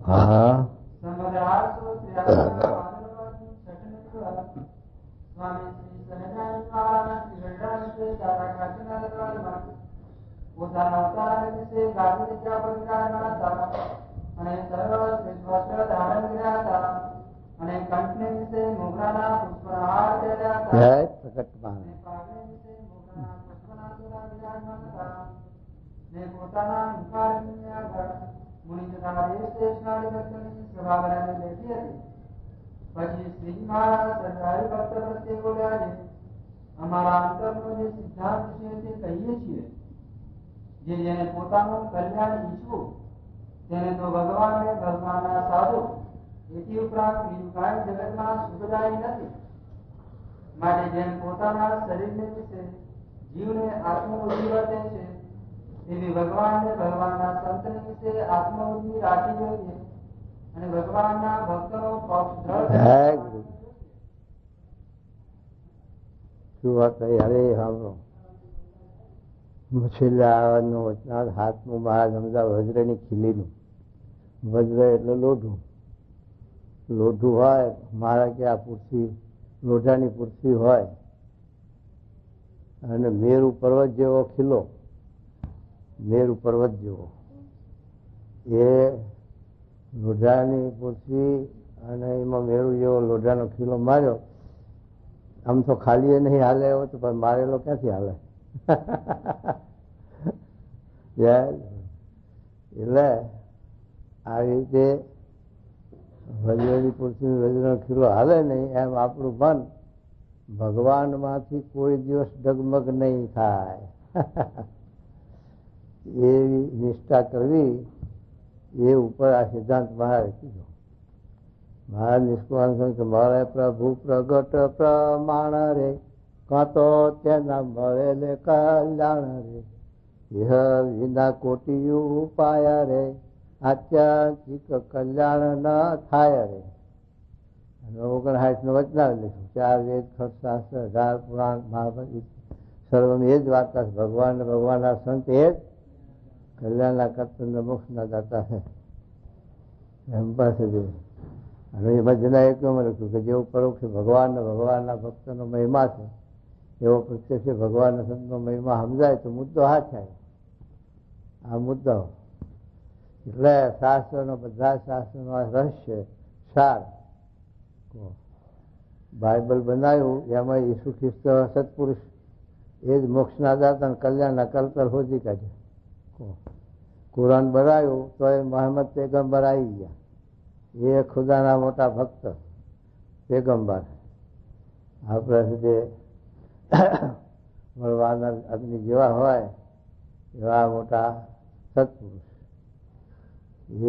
હા પછી શ્રીજી મહારાજ સરકારી ભક્ત પ્રત્યે બોલ્યા છે, અમારા અંતરનો જે સિદ્ધાંત છે તે કહીએ છીએ, જેને પોતાનું કલ્યાણ ઈચ્છવું તેને તો ભગવાનને ભગવાનના સાધુ, એથી ઉપરાંત બીજું કાંઈ જગતમાં સુખદાયી નથી. માટે જેમ પોતાના શરીરને વિશે જીવને આત્મબુદ્ધિ વર્તે છે, એવી ભગવાનને ભગવાનના સંતને વિશે આત્મબુદ્ધિ રાખી જોઈએ અને ભગવાનના ભક્તનો પક્ષ શું વાત કહી? હવે સાંભળો. છેલ્લા વચનાથ હાથનું મહારાજ સમજા વજ્રની ખીલીનું. વજ્ર એટલે લોઢું. લોઢું હોય મારા કે આ પુરસી લોઢાની પુરસી હોય અને મેરુ પર્વત જેવો ખીલો, મેરુ પર્વત જેવો એ લોઢાની પુરસી અને એમાં મેરુ જેવો લોઢાનો ખીલો માર્યો. આમ તો ખાલી નહીં હાલે એવો તો પણ મારેલો ક્યાંથી હાલે? એટલે આવી રીતે વજ્રની પુરસી વજ્રનો ખીલો હાલે નહીં એમ આપણું મન ભગવાનમાંથી કોઈ દિવસ ડગમગ નહીં થાય એવી નિષ્ઠા કરવી, એ ઉપર આ સિદ્ધાંત મહારાજે કીધો. મહારાજ નિષ્કાળ કે મળે પ્રભુ પ્રગટ પ્રમાણ રે, કાં તો તેના મળે લે કલ્યાણ રે, ઇહ વિના કોટિયું ઉપાય રે, આત્યંતિક કલ્યાણ ન થાય રે. 59 વચનાવ લખ્યું. 4 વેદ, ખટ શાસ્ત્ર, 18 પુરાણ, મહાભારત સર્વમ એ જ વાર્તા છે. ભગવાન ને ભગવાનના સંત એ જ કલ્યાણના કર્તવ્ય મોક્ષના દાતા છે. એમ પાસે અને એમાં જના એક લખ્યું કે જેવું પરોક્ષ ભગવાન ને ભગવાનના ભક્તનો મહિમા છે, એવો પ્રત્યક્ષ ભગવાનના સંતનો મહિમા સમજાય તો મુદ્દો હા થાય. આ મુદ્દો એટલે શાસ્ત્રનો, બધા શાસ્ત્રનો રહસ્ય સાર બાઇબલ બનાવ્યું. એમાં ઈસુ ખ્રિસ્ત સત્પુરુષ એ જ મોક્ષના દાતા અને કલ્યાણના કલ્પર શોધી કાઢ્યા. કુરાન બનાવ્યું તો એ મોહમ્મદ પેગમ્બર આવી ગયા. એ ખુદાના મોટા ભક્ત પેગમ્બર. આપણે સુધી મળવાના અગ્નિ જેવા હોય એવા મોટા સત્પુરુષ,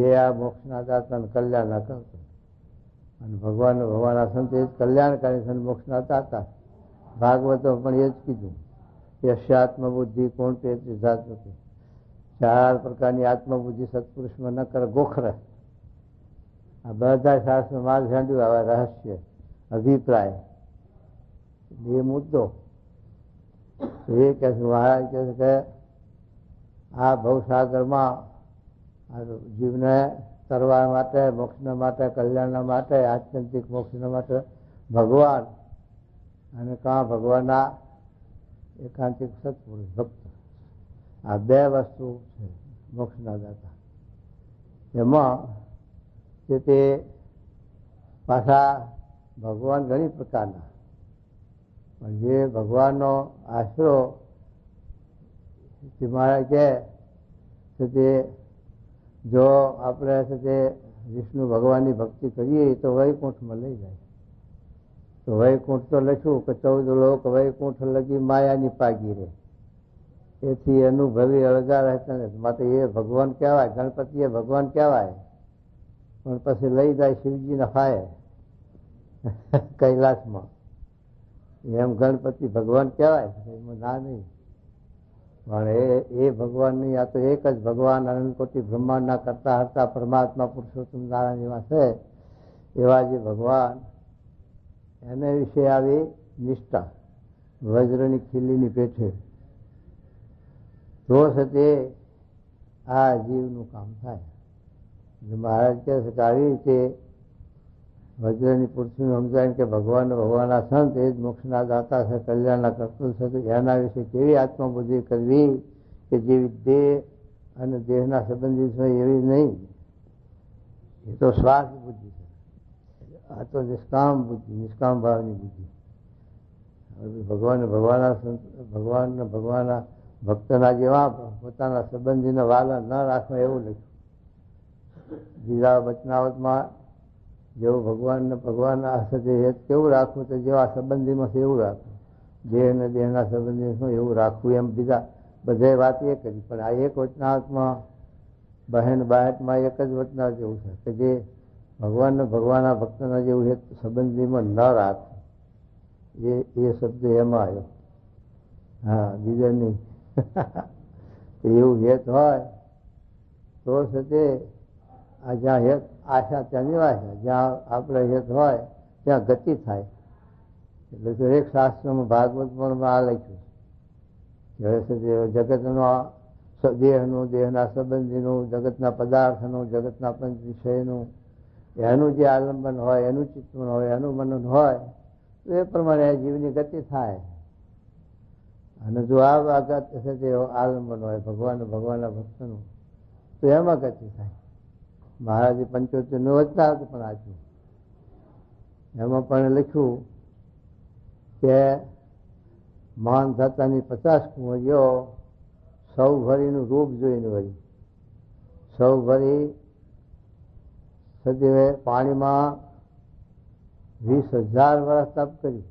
એ આ મોક્ષના દાતા અને કલ્યાણના કરતા. અને ભગવાનના સંત એ જ કલ્યાણકારી સંત મોક્ષના દાતા. ભાગવતો પણ એ જ કીધું, યશ્યાત્મબુદ્ધિ કોણ પેત્રી જાત નથી. 4 પ્રકારની આત્મબુદ્ધિ સત્પુરુષમાં ન કરે ગોખરે. આ બધા શાસ્ત્ર માર્ગ ઝાંડ્યું આવે રહસ્ય અભિપ્રાય એ મુદ્દો. એ કહે છે મહારાજ કહે છે કે આ ભવસાગરમાં જીવને તરવા માટે, મોક્ષના માટે, કલ્યાણના માટે, આત્યંતિક મોક્ષના માટે ભગવાન અને કાં ભગવાનના એકાંતિક સત્પુરુષ ભક્ત, આ 2 વસ્તુ છે મોક્ષના દાતા. એમાં તે પાછા ભગવાન ઘણી પ્રકારના, પણ જે ભગવાનનો આશરો મારા કહે છે તે જો આપણે છે તે વિષ્ણુ ભગવાનની ભક્તિ કરીએ તો વૈકુંઠમાં લઈ જાય. તો વૈકુંઠ તો લખ્યું કે 14 લોક વૈકુંઠ લગી માયાની પાગી રે, એથી અનુભવી અળગા રહેતા નથી. માટે એ ભગવાન કહેવાય, ગણપતિ એ ભગવાન કહેવાય, પણ પછી લઈ જાય શિવજીના ફાયે કૈલાસમાં. એમ ગણપતિ ભગવાન કહેવાય, એમાં ના નહીં. પણ એ ભગવાન નહીં, આ તો એક જ ભગવાન અનંત કોટી બ્રહ્માંડના કરતા હતા પરમાત્મા પુરુષોત્તમ નારાયણ એવા છે. એવા જે ભગવાન, એને વિશે આવી નિષ્ઠા વજ્રની ખીલીની પેઠે તો છે તે આ જીવનું કામ થાય. મહારાજ કહે છે કે આવી રીતે વજ્રની પુરુષનું સમજાય કે ભગવાનના સંત એ જ મોક્ષના દાતા છે, કલ્યાણના કરતું છે. તો એના વિશે કેવી આત્મબુદ્ધિ કરવી કે જેવી દેહ અને દેહના સંબંધી છે એવી નહીં. એ તો શ્વાસ બુદ્ધિ છે. આ તો નિષ્કામ બુદ્ધિ, નિષ્કામ ભાવની બુદ્ધિ. ભગવાનના ભક્તના જેવા પોતાના સંબંધીને વાલા ન રાખવા એવું લખ્યું. બીજા વચનાવતમાં જેવું ભગવાનના સાથે હેત કેવું રાખવું તો જેવા સંબંધીમાં છે એવું રાખવું, દેહ અને દેહના સંબંધીમાં એવું રાખવું, એમ બીજા બધે વાત એ કરી. પણ આ એક વચનાવતમાં બહેન બાહેટમાં એક જ વચનાવત એવું છે કે જે ભગવાનના ભક્તના જેવું હેત સંબંધીમાં ન રાખવું. એ શબ્દ એમાં આવ્યો. હા, બીજા નહીં. એવું હેત હોય તો છે તે આ જ્યાં હેત આશા ત્યાં નિવાસ્યા, જ્યાં આપણે હેત હોય ત્યાં ગતિ થાય. એટલે તો એક શાસ્ત્રમાં ભાગવતમાં આ લખ્યું કે જગતનો દેહનું, દેહના સંબંધીનું, જગતના પદાર્થનું, જગતના પંચ વિષયનું એનું જે આલંબન હોય, એનું ચિંતન હોય, એનું મનન હોય તો એ પ્રમાણે જીવની ગતિ થાય. અને જો આ વાગત છે તે આલંબન હોય ભગવાનના ભક્તનું તો એમાં ગતિ થાય. મહારાજે 75નું વચનાવત પણ આપ્યું. એમાં પણ લખ્યું કે મહાન થતાની 50 કુંવરીઓ સૌ ભરીનું રૂપ જોઈને વળી સૌ ભરી સદીવે પાણીમાં 20,000 વર્ષ તપ કર્યું.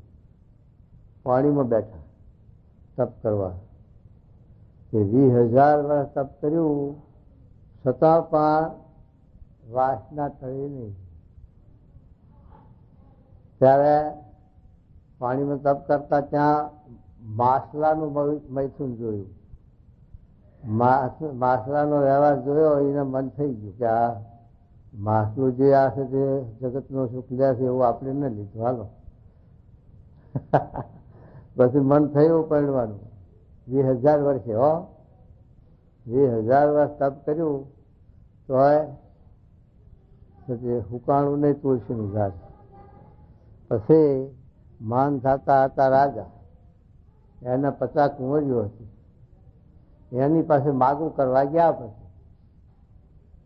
પાણીમાં બેઠા તપ કરવા. એ 20,000 વર્ષ તપ કર્યું છતાં પણ વાસના ટળી નહીં. ત્યારે પાણીમાં તપ કરતા ત્યાં માછલાનું મૈથુન જોયું. માછલાનો વ્યવહાર જોયો, એને મન થઈ ગયું કે આ માછલું જે આ છે તે જગતનો સુખ લે છે એવું આપણે ન લીધું, હાલો. પછી મન થયું પરણવાનું. 20,000 વર્ષે 20,000 વર્ષ તપ કર્યું તો હુકાણું નહીં તુલસીનું ઝાડ. પછી માન થતા હતા રાજા, એના 50 કુંવરીઓ હતી. એની પાસે માગું કરવા ગયા.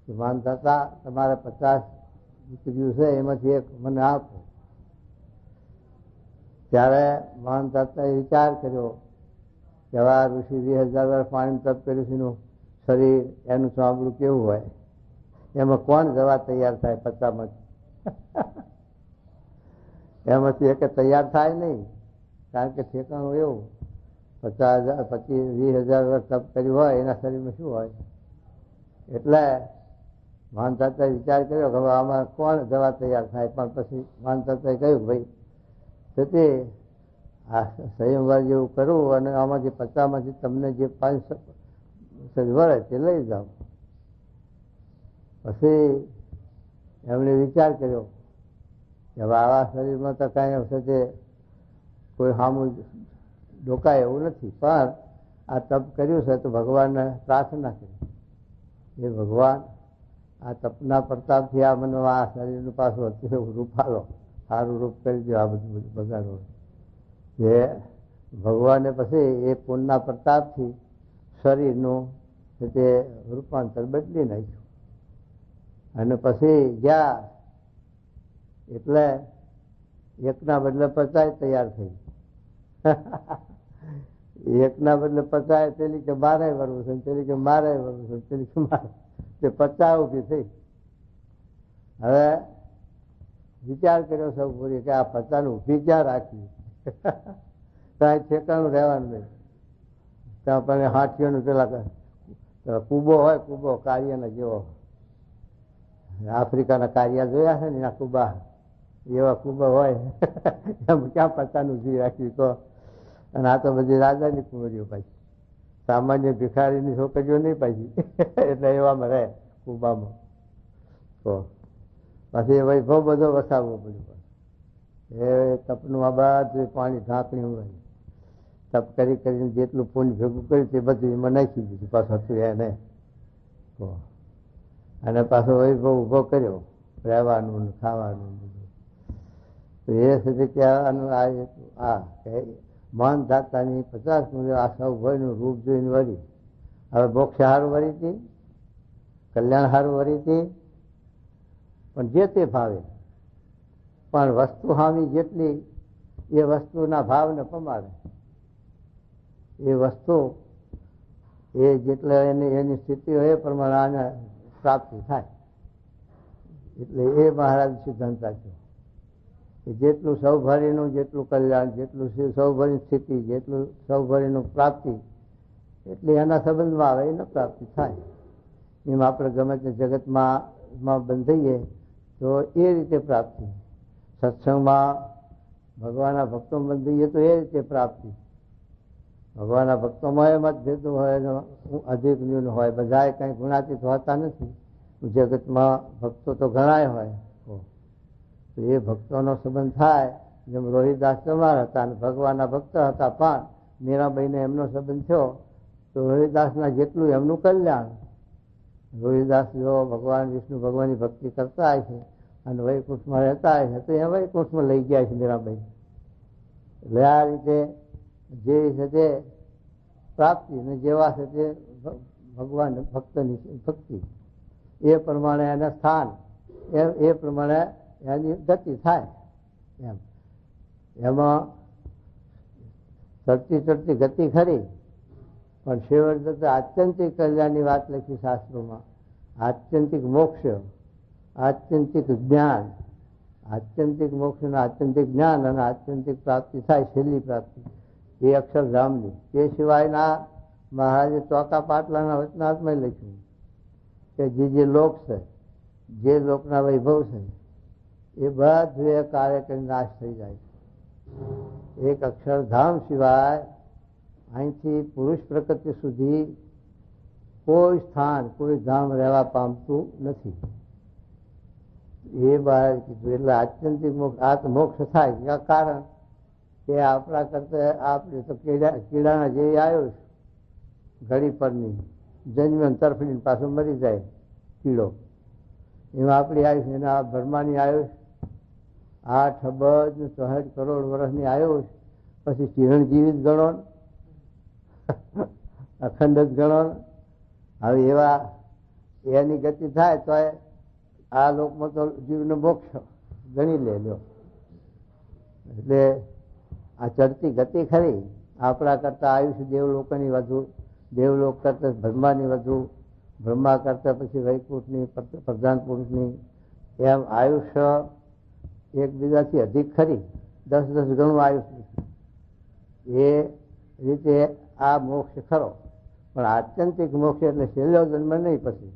પછી માન થતા તમારે 50 દીકરીઓ છે એમાંથી એક મને આપો. ત્યારે માન થતા વિચાર કર્યો કે હવે આ ઋષિ 20,000 વર્ષ પાણી તપ કર્યું છે, એનું શરીર, એનું ચામડું કેવું હોય, એમાં કોણ જવા તૈયાર થાય? 50માંથી એમાંથી એક તૈયાર થાય નહીં, કારણ કે ઠેકાણું એવું 50,000 પછી 20,000 વર્ષ તપ કર્યું હોય એના શરીરમાં શું હોય. એટલે માન થતા વિચાર કર્યો કે હવે આમાં કોણ જવા તૈયાર થાય. પણ પછી માન થતા કહ્યું ભાઈ તે આ સંયમવાર જેવું કરવું અને આમાંથી 50માંથી તમને જે 5 વળે તે લઈ જાઓ. પછી એમણે વિચાર કર્યો કે હવે આવા શરીરમાં તો કાંઈ વખતે કોઈ સામું ડોકાય એવું નથી, પણ આ તપ કર્યું છે તો ભગવાનને પ્રાર્થના કરી, એ ભગવાન આ તપના પ્રતાપથી આ મને આ શરીરનું પાછું હતું રૂપ આલો, સારું રૂપ કરી દો, આ બધું બગાડો. જે ભગવાને પછી એ પુણ્યના પ્રતાપથી શરીરનું તે રૂપાંતર બદલી નાખ્યું. અને પછી ગયા એટલે એકના બદલે 50 તૈયાર થઈ. એકના બદલે 50, પેલી કે મારે વળવું છે, પેલી કે મારે વળવું છે, પેલી કે મારે, તે 50 ઉભી થઈ. હવે વિચાર કર્યો સૌ પૂરી કે આ 50 ઉભી ક્યાં રાખવી? ત્યાં ઠેકાણું રહેવાનું નહીં. ત્યાં પણ હાથીઓનું પેલા કુબો હોય, કુબો કાર્યના જેવો, આફ્રિકાના કાર્યા જોયા છે ને એના કુબા, એવા કુબા હોય. એમ ક્યાં 50 ઉભી રાખવી તો? અને આ તો બધી રાજાની કુંવરીઓ પાછી, સામાન્ય ભિખારીની છોકરીઓ નહીં પાછી. એટલે એવામાં રહે કુબામાં. તો પછી વૈભવ બધો વસાવવો પડ્યો. એ તપનું આ બધું પાણી ઢાંકણી હોય, તપ કરી કરીને જેટલું પુણ્ય ભેગું કર્યું તે બધું એમાં નાખી દીધું પાછું હતું એને. તો અને પાછો વૈભવ ઉભો કર્યો, રહેવાનું ને ખાવાનું બધું. તો એ સુધી કહેવાનું આ મન ધાતાની 50 મૂલ્યો આ સૌ ભયનું રૂપ જોઈને વળી. હવે મોક્ષ હારું વળી હતી, કલ્યાણ હારું વળી હતી, પણ જે તે ભાવે. પણ વસ્તુ હામી જેટલી એ વસ્તુના ભાવને પમાડે. એ વસ્તુ એ જેટલે એની સ્થિતિ હોય એ પ્રમાણે આને પ્રાપ્તિ થાય. એટલે એ મહારાજ સિદ્ધાંત છે કે જેટલું સૌભારીનું જેટલું કલ્યાણ, જેટલું સૌભારી સ્થિતિ, જેટલું સૌભારીનું પ્રાપ્તિ, એટલી એના સંબંધમાં આવે એને પ્રાપ્તિ થાય. એમ આપણે ગમે તે જગતમાં બંધાઈએ તો એ રીતે પ્રાપ્તિ. સત્સંગમાં ભગવાનના ભક્તો બંધાઈએ તો એ રીતે પ્રાપ્તિ. ભગવાનના ભક્તોમાં એ મતભેદ હોય, અધિક ન્યૂન હોય, બધાએ કંઈ ગુણાતીત હોતા નથી. જગતમાં ભક્તો તો ઘણાય હોય, તો એ ભક્તોનો સંબંધ થાય. જેમ રોહિદાસ ચમાર હતા અને ભગવાનના ભક્ત હતા, પણ મીરાબાઈને એમનો સંબંધ થયો તો રોહિદાસના જેટલું એમનું કલ્યાણ. રોહિદાસ જો ભગવાન વિષ્ણુ ભગવાનની ભક્તિ કરતા હોય છે અને વૈકુંઠમાં રહેતા હોય છે તો એ વૈકુંઠમાં લઈ ગયા છે મીરાબાઈ. એટલે આ રીતે જે છે તે પ્રાપ્તિ ને જેવા છે તે ભગવાન ભક્તની ભક્તિ, એ પ્રમાણે એના સ્થાન, એ પ્રમાણે એની ગતિ થાય. એમાં ચડતી ચડતી ગતિ ખરી, પણ છેવટ જતા આત્યંતિક કલ્યાણની વાત લખી શાસ્ત્રોમાં. આત્યંતિક મોક્ષ, આત્યંતિક જ્ઞાન, આત્યંતિક મોક્ષ અને આત્યંતિક જ્ઞાન અને આત્યંતિક પ્રાપ્તિ થાય, છેલ્લી પ્રાપ્તિ એ અક્ષરધામની. તે સિવાયના મહારાજે ચોકા પાટલાના વચનાથમાં લખ્યું કે જે લોક છે, જે લોકના વૈભવ છે, એ બધું એ કાર્ય કરી નાશ થઈ જાય છે. એક અક્ષરધામ સિવાય અહીંથી પુરુષ પ્રકૃતિ સુધી કોઈ સ્થાન, કોઈ ધામ રહેવા પામતું નથી. એ બહાર કીધું. એટલે આત્યંતિક મોક્ષ, આ મોક્ષ થાય કારણ કે આપણા કરતા આપણે તો કીડાના જેવી આવ્યો ઘડી પરની જન્મ તરફડીને પાછું મરી જાય કીડો. એમાં આપણી આયુષ, એના બ્રહ્માની આયુષ 8 અબજ ને 64 કરોડ વર્ષની આયુષ. પછી ચિરંજીવી ગણો, અખંડ જ ગણો. હવે એવા એની ગતિ થાય તો આ લોકમાં તો જીવનો મોક્ષ ગણી લે. એટલે આ ચડતી ગતિ ખરી. આપણા કરતા આયુષ દેવલોકોની વધુ, દેવલોક કરતા બ્રહ્માની વધુ, બ્રહ્મા કરતા પછી વૈકુંઠની, પ્રધાન પુરુષની, એમ આયુષ્ય એકબીજાથી અધિક ખરી. 10 ગણું આયુષ્ય. એ રીતે આ મોક્ષ ખરો. પણ આત્યંતિક મોક્ષ એટલે છેલ્લો જન્મ નહીં. પછી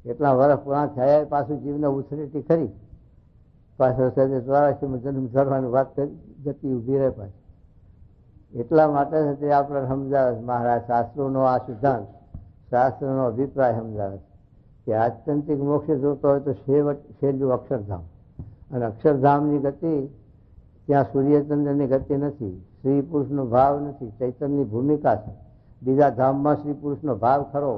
એટલા વર્ષ પૂરા થયા પાછું જીવને ઉછરેટી ખરી. પાછળ 84માં જન્મ ધરવાની વાત કરી, ગતિ ઉભી રહે પાછી. એટલા માટે તે આપણે સમજાવે મહારાજ. શાસ્ત્રોનો આ સિદ્ધાંત, શાસ્ત્રનો અભિપ્રાય સમજાવે કે આત્યંતિક મોક્ષ જોતો હોય તો છેલ્લું અક્ષરધામ. અને અક્ષરધામની ગતિ ત્યાં સૂર્યચંદ્રની ગતિ નથી, સ્ત્રી પુરુષનો ભાવ નથી, ચૈતન્યની ભૂમિકા છે. બીજા ધામમાં સ્ત્રી પુરુષનો ભાવ ખરો.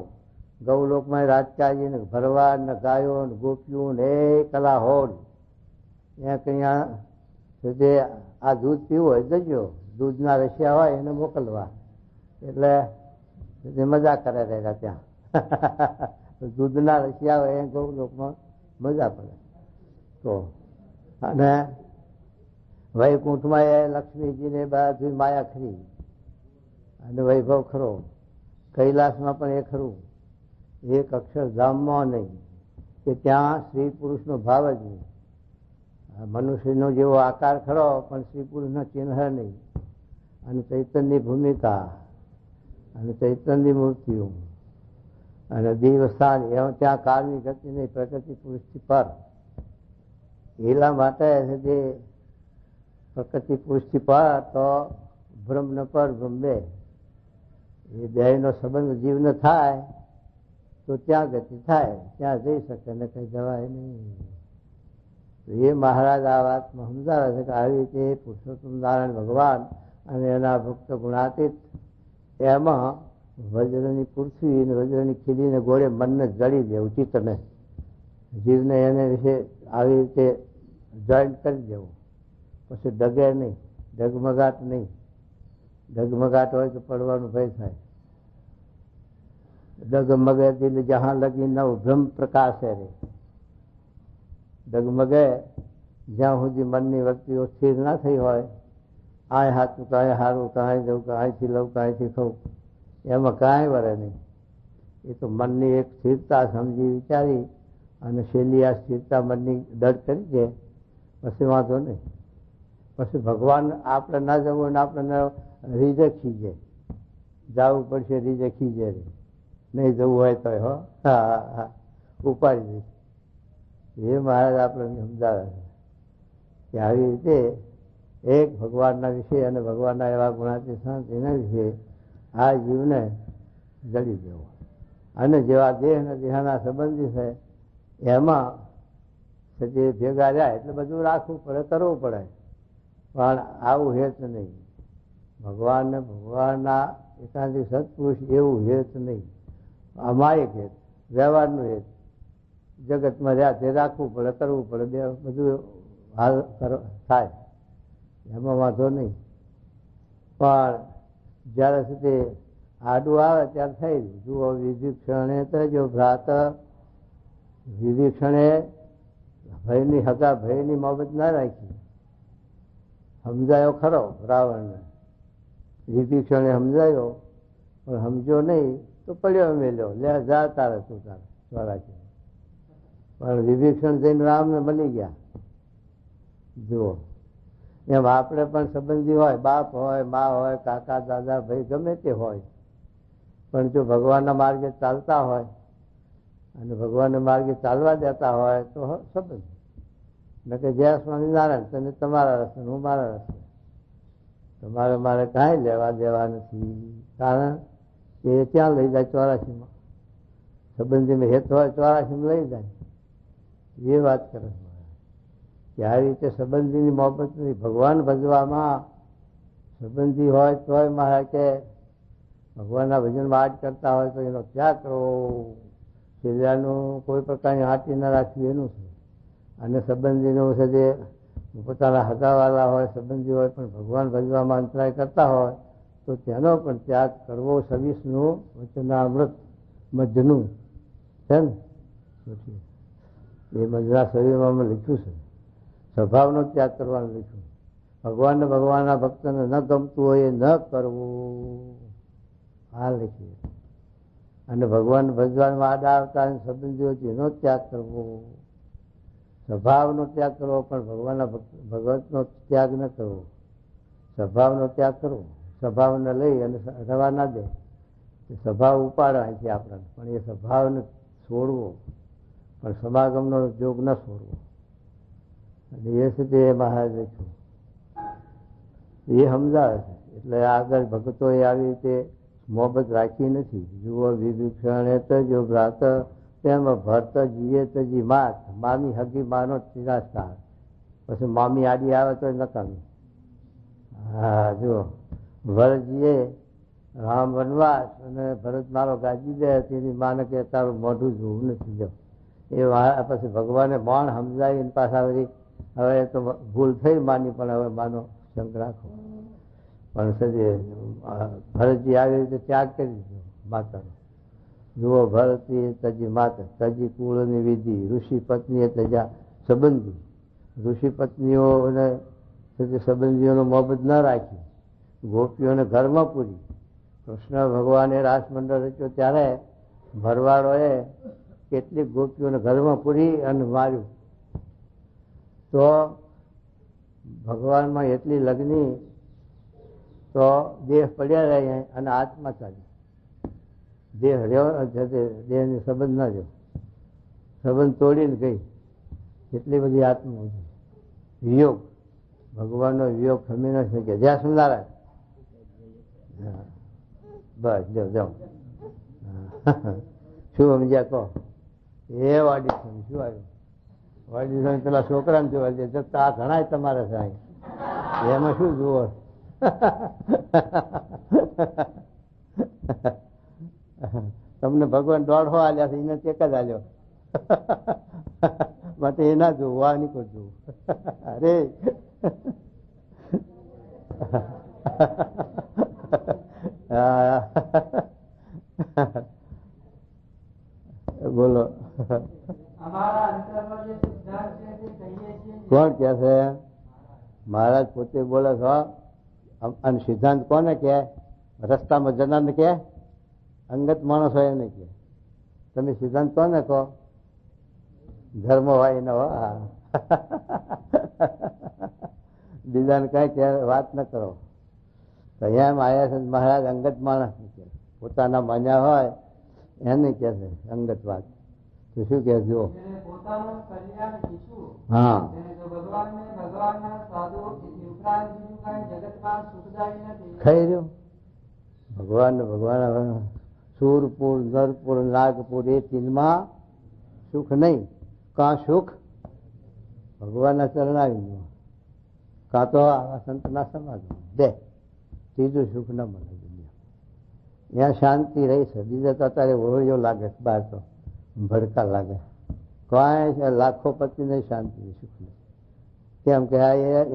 ગૌલોકમાં રાજકાજી ને ભરવાડ ને ગાયો ને ગોપીઓ ને એ કલા હોડ. ત્યાં કયા જે આ દૂધ પીવું હોય જજો, દૂધના રશિયા હોય એને મોકલવા. એટલે મજા કરે રહ્યા ત્યાં. દૂધના રશિયા હોય એ ગૌલોકમાં મજા પડે. તો અને વૈકુંઠમાં એ લક્ષ્મીજીને બધું માયા ખરી અને વૈભવ ખરો. કૈલાસમાં પણ એ ખરું. એક અક્ષરધામમાં નહીં કે ત્યાં સ્ત્રી પુરુષનો ભાવ જ નહીં. મનુષ્યનો જેવો આકાર ખરો પણ સ્ત્રી પુરુષનો ચિહ્ન નહીં. અને ચૈતન્યની ભૂમિકા અને ચૈતન્યની મૂર્તિઓ અને દિવસ્થાન એમાં ત્યાં કાળની ગતિ નહીં, પ્રકૃતિ પુરુષથી પર. એટલા માટે જે પ્રકૃતિ પુરુષથી પર તો બ્રહ્મ ને પર બ્રહ્મ બે, એ બેનો સંબંધ જીવને થાય તો ત્યાં ગતિ થાય, ત્યાં જઈ શકે ને કઈ જવાય નહીં. એ મહારાજ આ વાતમાં સમજાવે છે કે આવી રીતે પુરુષોત્તમ નારાયણ ભગવાન અને એના ભક્ત ગુણાતીત એમાં વજ્રની પૃથ્વી ને વજ્રની ખીલીને ગોળે મનને જડી દે ઉચિતને. જીવને એને વિશે આવી રીતે જોઈન્ટ કરી દેવું, પછી ડગે નહીં, ડગમગાટ નહીં. ડગમગાટ હોય તો પડવાનું ભય થાય. ડગમગે દિલ જહાં લગી નવ બ્રહ્મ પ્રકાશે રે. ડગમગે જ્યાં સુધી મનની વૃત્તિઓ સ્થિર ના થઈ હોય, આય હાથું કાંઈ હારું, કાંઈ જવું, કાંઈથી લઉં, કાંઈથી ખાઉં, એમાં કાંઈ વરે નહીં. એ તો મનની એક સ્થિરતા સમજી વિચારી અને છેલ્લી આ સ્થિરતા મનની દઢ કરી દે, પછી વાંધો નહીં. પછી ભગવાન આપણે ના જવું ને આપણે રીજે ખીજે, જવું પડશે રીજે ખીજે રે, નહીં જવું હોય તો હો હા ઉપાડી દઈશ. એ મહારાજ આપણને સમજાવે છે કે આવી રીતે એક ભગવાનના વિશે અને ભગવાનના એવા ગુણાતીતાંત એના વિશે આ જીવને જડી દેવો. અને જેવા દેહ અને દેહના સંબંધી છે એમાં જે ભેગા જાય એટલે બધું રાખવું પડે, કરવું પડે, પણ આવું હેત નહીં. ભગવાનને ભગવાનના એકાંતિક સત્પુરુષ એવું હેત નહીં. અમાયક હેત, વ્યવહારનું હેત. જગતમાં રહ્યા તે રાખવું પડે, કરવું પડે, બધું હાલ થાય, એમાં વાંધો નહીં. પણ જ્યારે સુધી આડું આવે ત્યારે થઈ ગયું. જુઓ વિભીક્ષણે તો જો ભ્રાત, વિભીક્ષણે ભયની હગા ભયની મોહબત ના રાખી. સમજાયો ખરો રાવણને, વિભીક્ષણે સમજાયો પણ સમજો નહીં તો પડ્યો મેલ્યો, લે જા તારે તું તારે સ્વરાજી. પણ વિભીક્ષણ જઈને રામને મળી ગયા. જુઓ એમ આપણે પણ સંબંધી હોય, બાપ હોય, મા હોય, કાકા દાદા ભાઈ ગમે તે હોય, પણ જો ભગવાનના માર્ગે ચાલતા હોય અને ભગવાનના માર્ગે ચાલવા દેતા હોય તો સંબંધ. ન કે જય સ્વામિનારાયણ, તમે તમારા રસ્તે, હું મારા રસ્તે, તમારે મારે કાંઈ લેવા દેવા નથી. કારણ કે એ ત્યાં લઈ જાય 84માં, સંબંધીમાં હેત હોય 84માં લઈ જાય. એ વાત કરે કે આવી રીતે સંબંધીની મોહબત નથી. ભગવાન ભજવામાં સંબંધી હોય તોય મારે કે ભગવાનના ભજનમાં આજ કરતા હોય તો એનો ત્યાગ કરવો. શરીરનું કોઈ પ્રકારની હાથી ન રાખવી એનું છે. અને સંબંધીનું છે જે પોતાના હગાવાલા હોય, સંબંધી હોય, પણ ભગવાન ભજવામાં અંતરાય કરતા હોય તો તેનો પણ ત્યાગ કરવો. 26નું વચનામૃત મધ્યનું છે ને, એ મધના શરીરમાં અમે લખ્યું છે. સ્વભાવનો ત્યાગ કરવાનું લખ્યું. ભગવાનને ભગવાનના ભક્તને ન ગમતું હોય એ ન કરવું, આ લખ્યું. અને ભગવાન ભજવામાં આડા આવતા સંબંધીઓથી એનો ત્યાગ કરવો. સ્વભાવનો ત્યાગ કરવો, પણ ભગવાનના ભગવતનો ત્યાગ ન કરવો. સ્વભાવનો ત્યાગ કરવો, સ્વભાવને લઈ અને રવા ના દે. સ્વભાવ ઉપાડે અહીંથી આપણને, પણ એ સ્વભાવને છોડવો, પણ સમાગમનો જોગ ન છોડવો. અને એ સુધી એ મહારાજ લખ્યું, એ સમજાવે છે. એટલે આગળ ભક્તોએ આવી રીતે મોહબત રાખી નથી. જુઓ વિભીક્ષણે તજો ભ્રાત, તેમાં ભરત જીએ તજી માત, મામી હગી માનો તિરસ્કાર. પછી મામી આડી આવે તો નકામી. હા જુઓ, ભરતજીએ રામ વનવાસ અને ભરત મારો ગાજી દે, તેની માને કે તારું મોઢું જોવું નથી. જો એ પછી ભગવાને મોણ સમજાવી પાછા વળી હવે તો ભૂલ થઈ માની, પણ હવે માનો શંક રાખો. પણ સજે ભરતજી આવી રીતે ત્યાગ કરી દીધો માતાનો. જુઓ ભરતી તજી માતા, તજી કુળની વિધિ, ઋષિ પત્નીએ તજા સંબંધી. ઋષિ પત્નીઓને સંબંધીઓનો મોહબત ન રાખી, ગોપીઓને ઘરમાં પૂરી. કૃષ્ણ ભગવાને રાસમંડળ રચ્યો ત્યારે ભરવાડોએ કેટલીક ગોપીઓને ઘરમાં પૂરી અને માર્યું. તો ભગવાનમાં એટલી લગ્ની તો દેહ પડ્યા રહે અને આત્મા ચાલી. દેહ રહ્યો, દેહની સંબંધ ના રહ્યો, સંબંધ તોડીને ગઈ. એટલી બધી આત્મા વિયોગ, ભગવાનનો વિયોગ ખમી ન શકે. જ્યાં સુંદરાય બસ જાઓ શું સમજ્યા કહો? એ વાડી શું આવ્યું? વાડી પેલા છોકરાને જોવા દે, આ ઘણા તમારે છે એમાં શું જુઓ? તમને ભગવાન 1.5 આલ્યા છે, એને 1 જ આલ્યો. માટે એના જોવું આ નહીં જોવું. અરે બોલો કોણ કે છે? મહારાજ પોતે બોલે છો. અને સિદ્ધાંત કોને કે? રસ્તામાં જનારને કે? અંગત માણસ હોય એને કે. તમે સિદ્ધાંત કોને કહો? ધર્મ હોય એનો. બીજાને કઈ વાત ન કરો. તો અહીંયા આવ્યા છે મહારાજ અંગત માણસ કે પોતાના માન્યા હોય એને કે છે અંગત વાત. તો શું કે જો હા ખાઈ રહ્યું ભગવાન સુરપુર નરપુર નાગપુર એ તીનમાં સુખ નહીં. કાં સુખ ભગવાનના ચરણાવી કાં તો આવા સંતના સમાજમાં બે. ત્રીજું સુખ ન મળે દુનિયા. ત્યાં શાંતિ રહી છે. બીજા તો અત્યારે ઓળીઓ લાગે બહાર તો ભડકા લાગે. કાંઈ લાખો પતિને શાંતિ સુખ નહીં. કેમ કે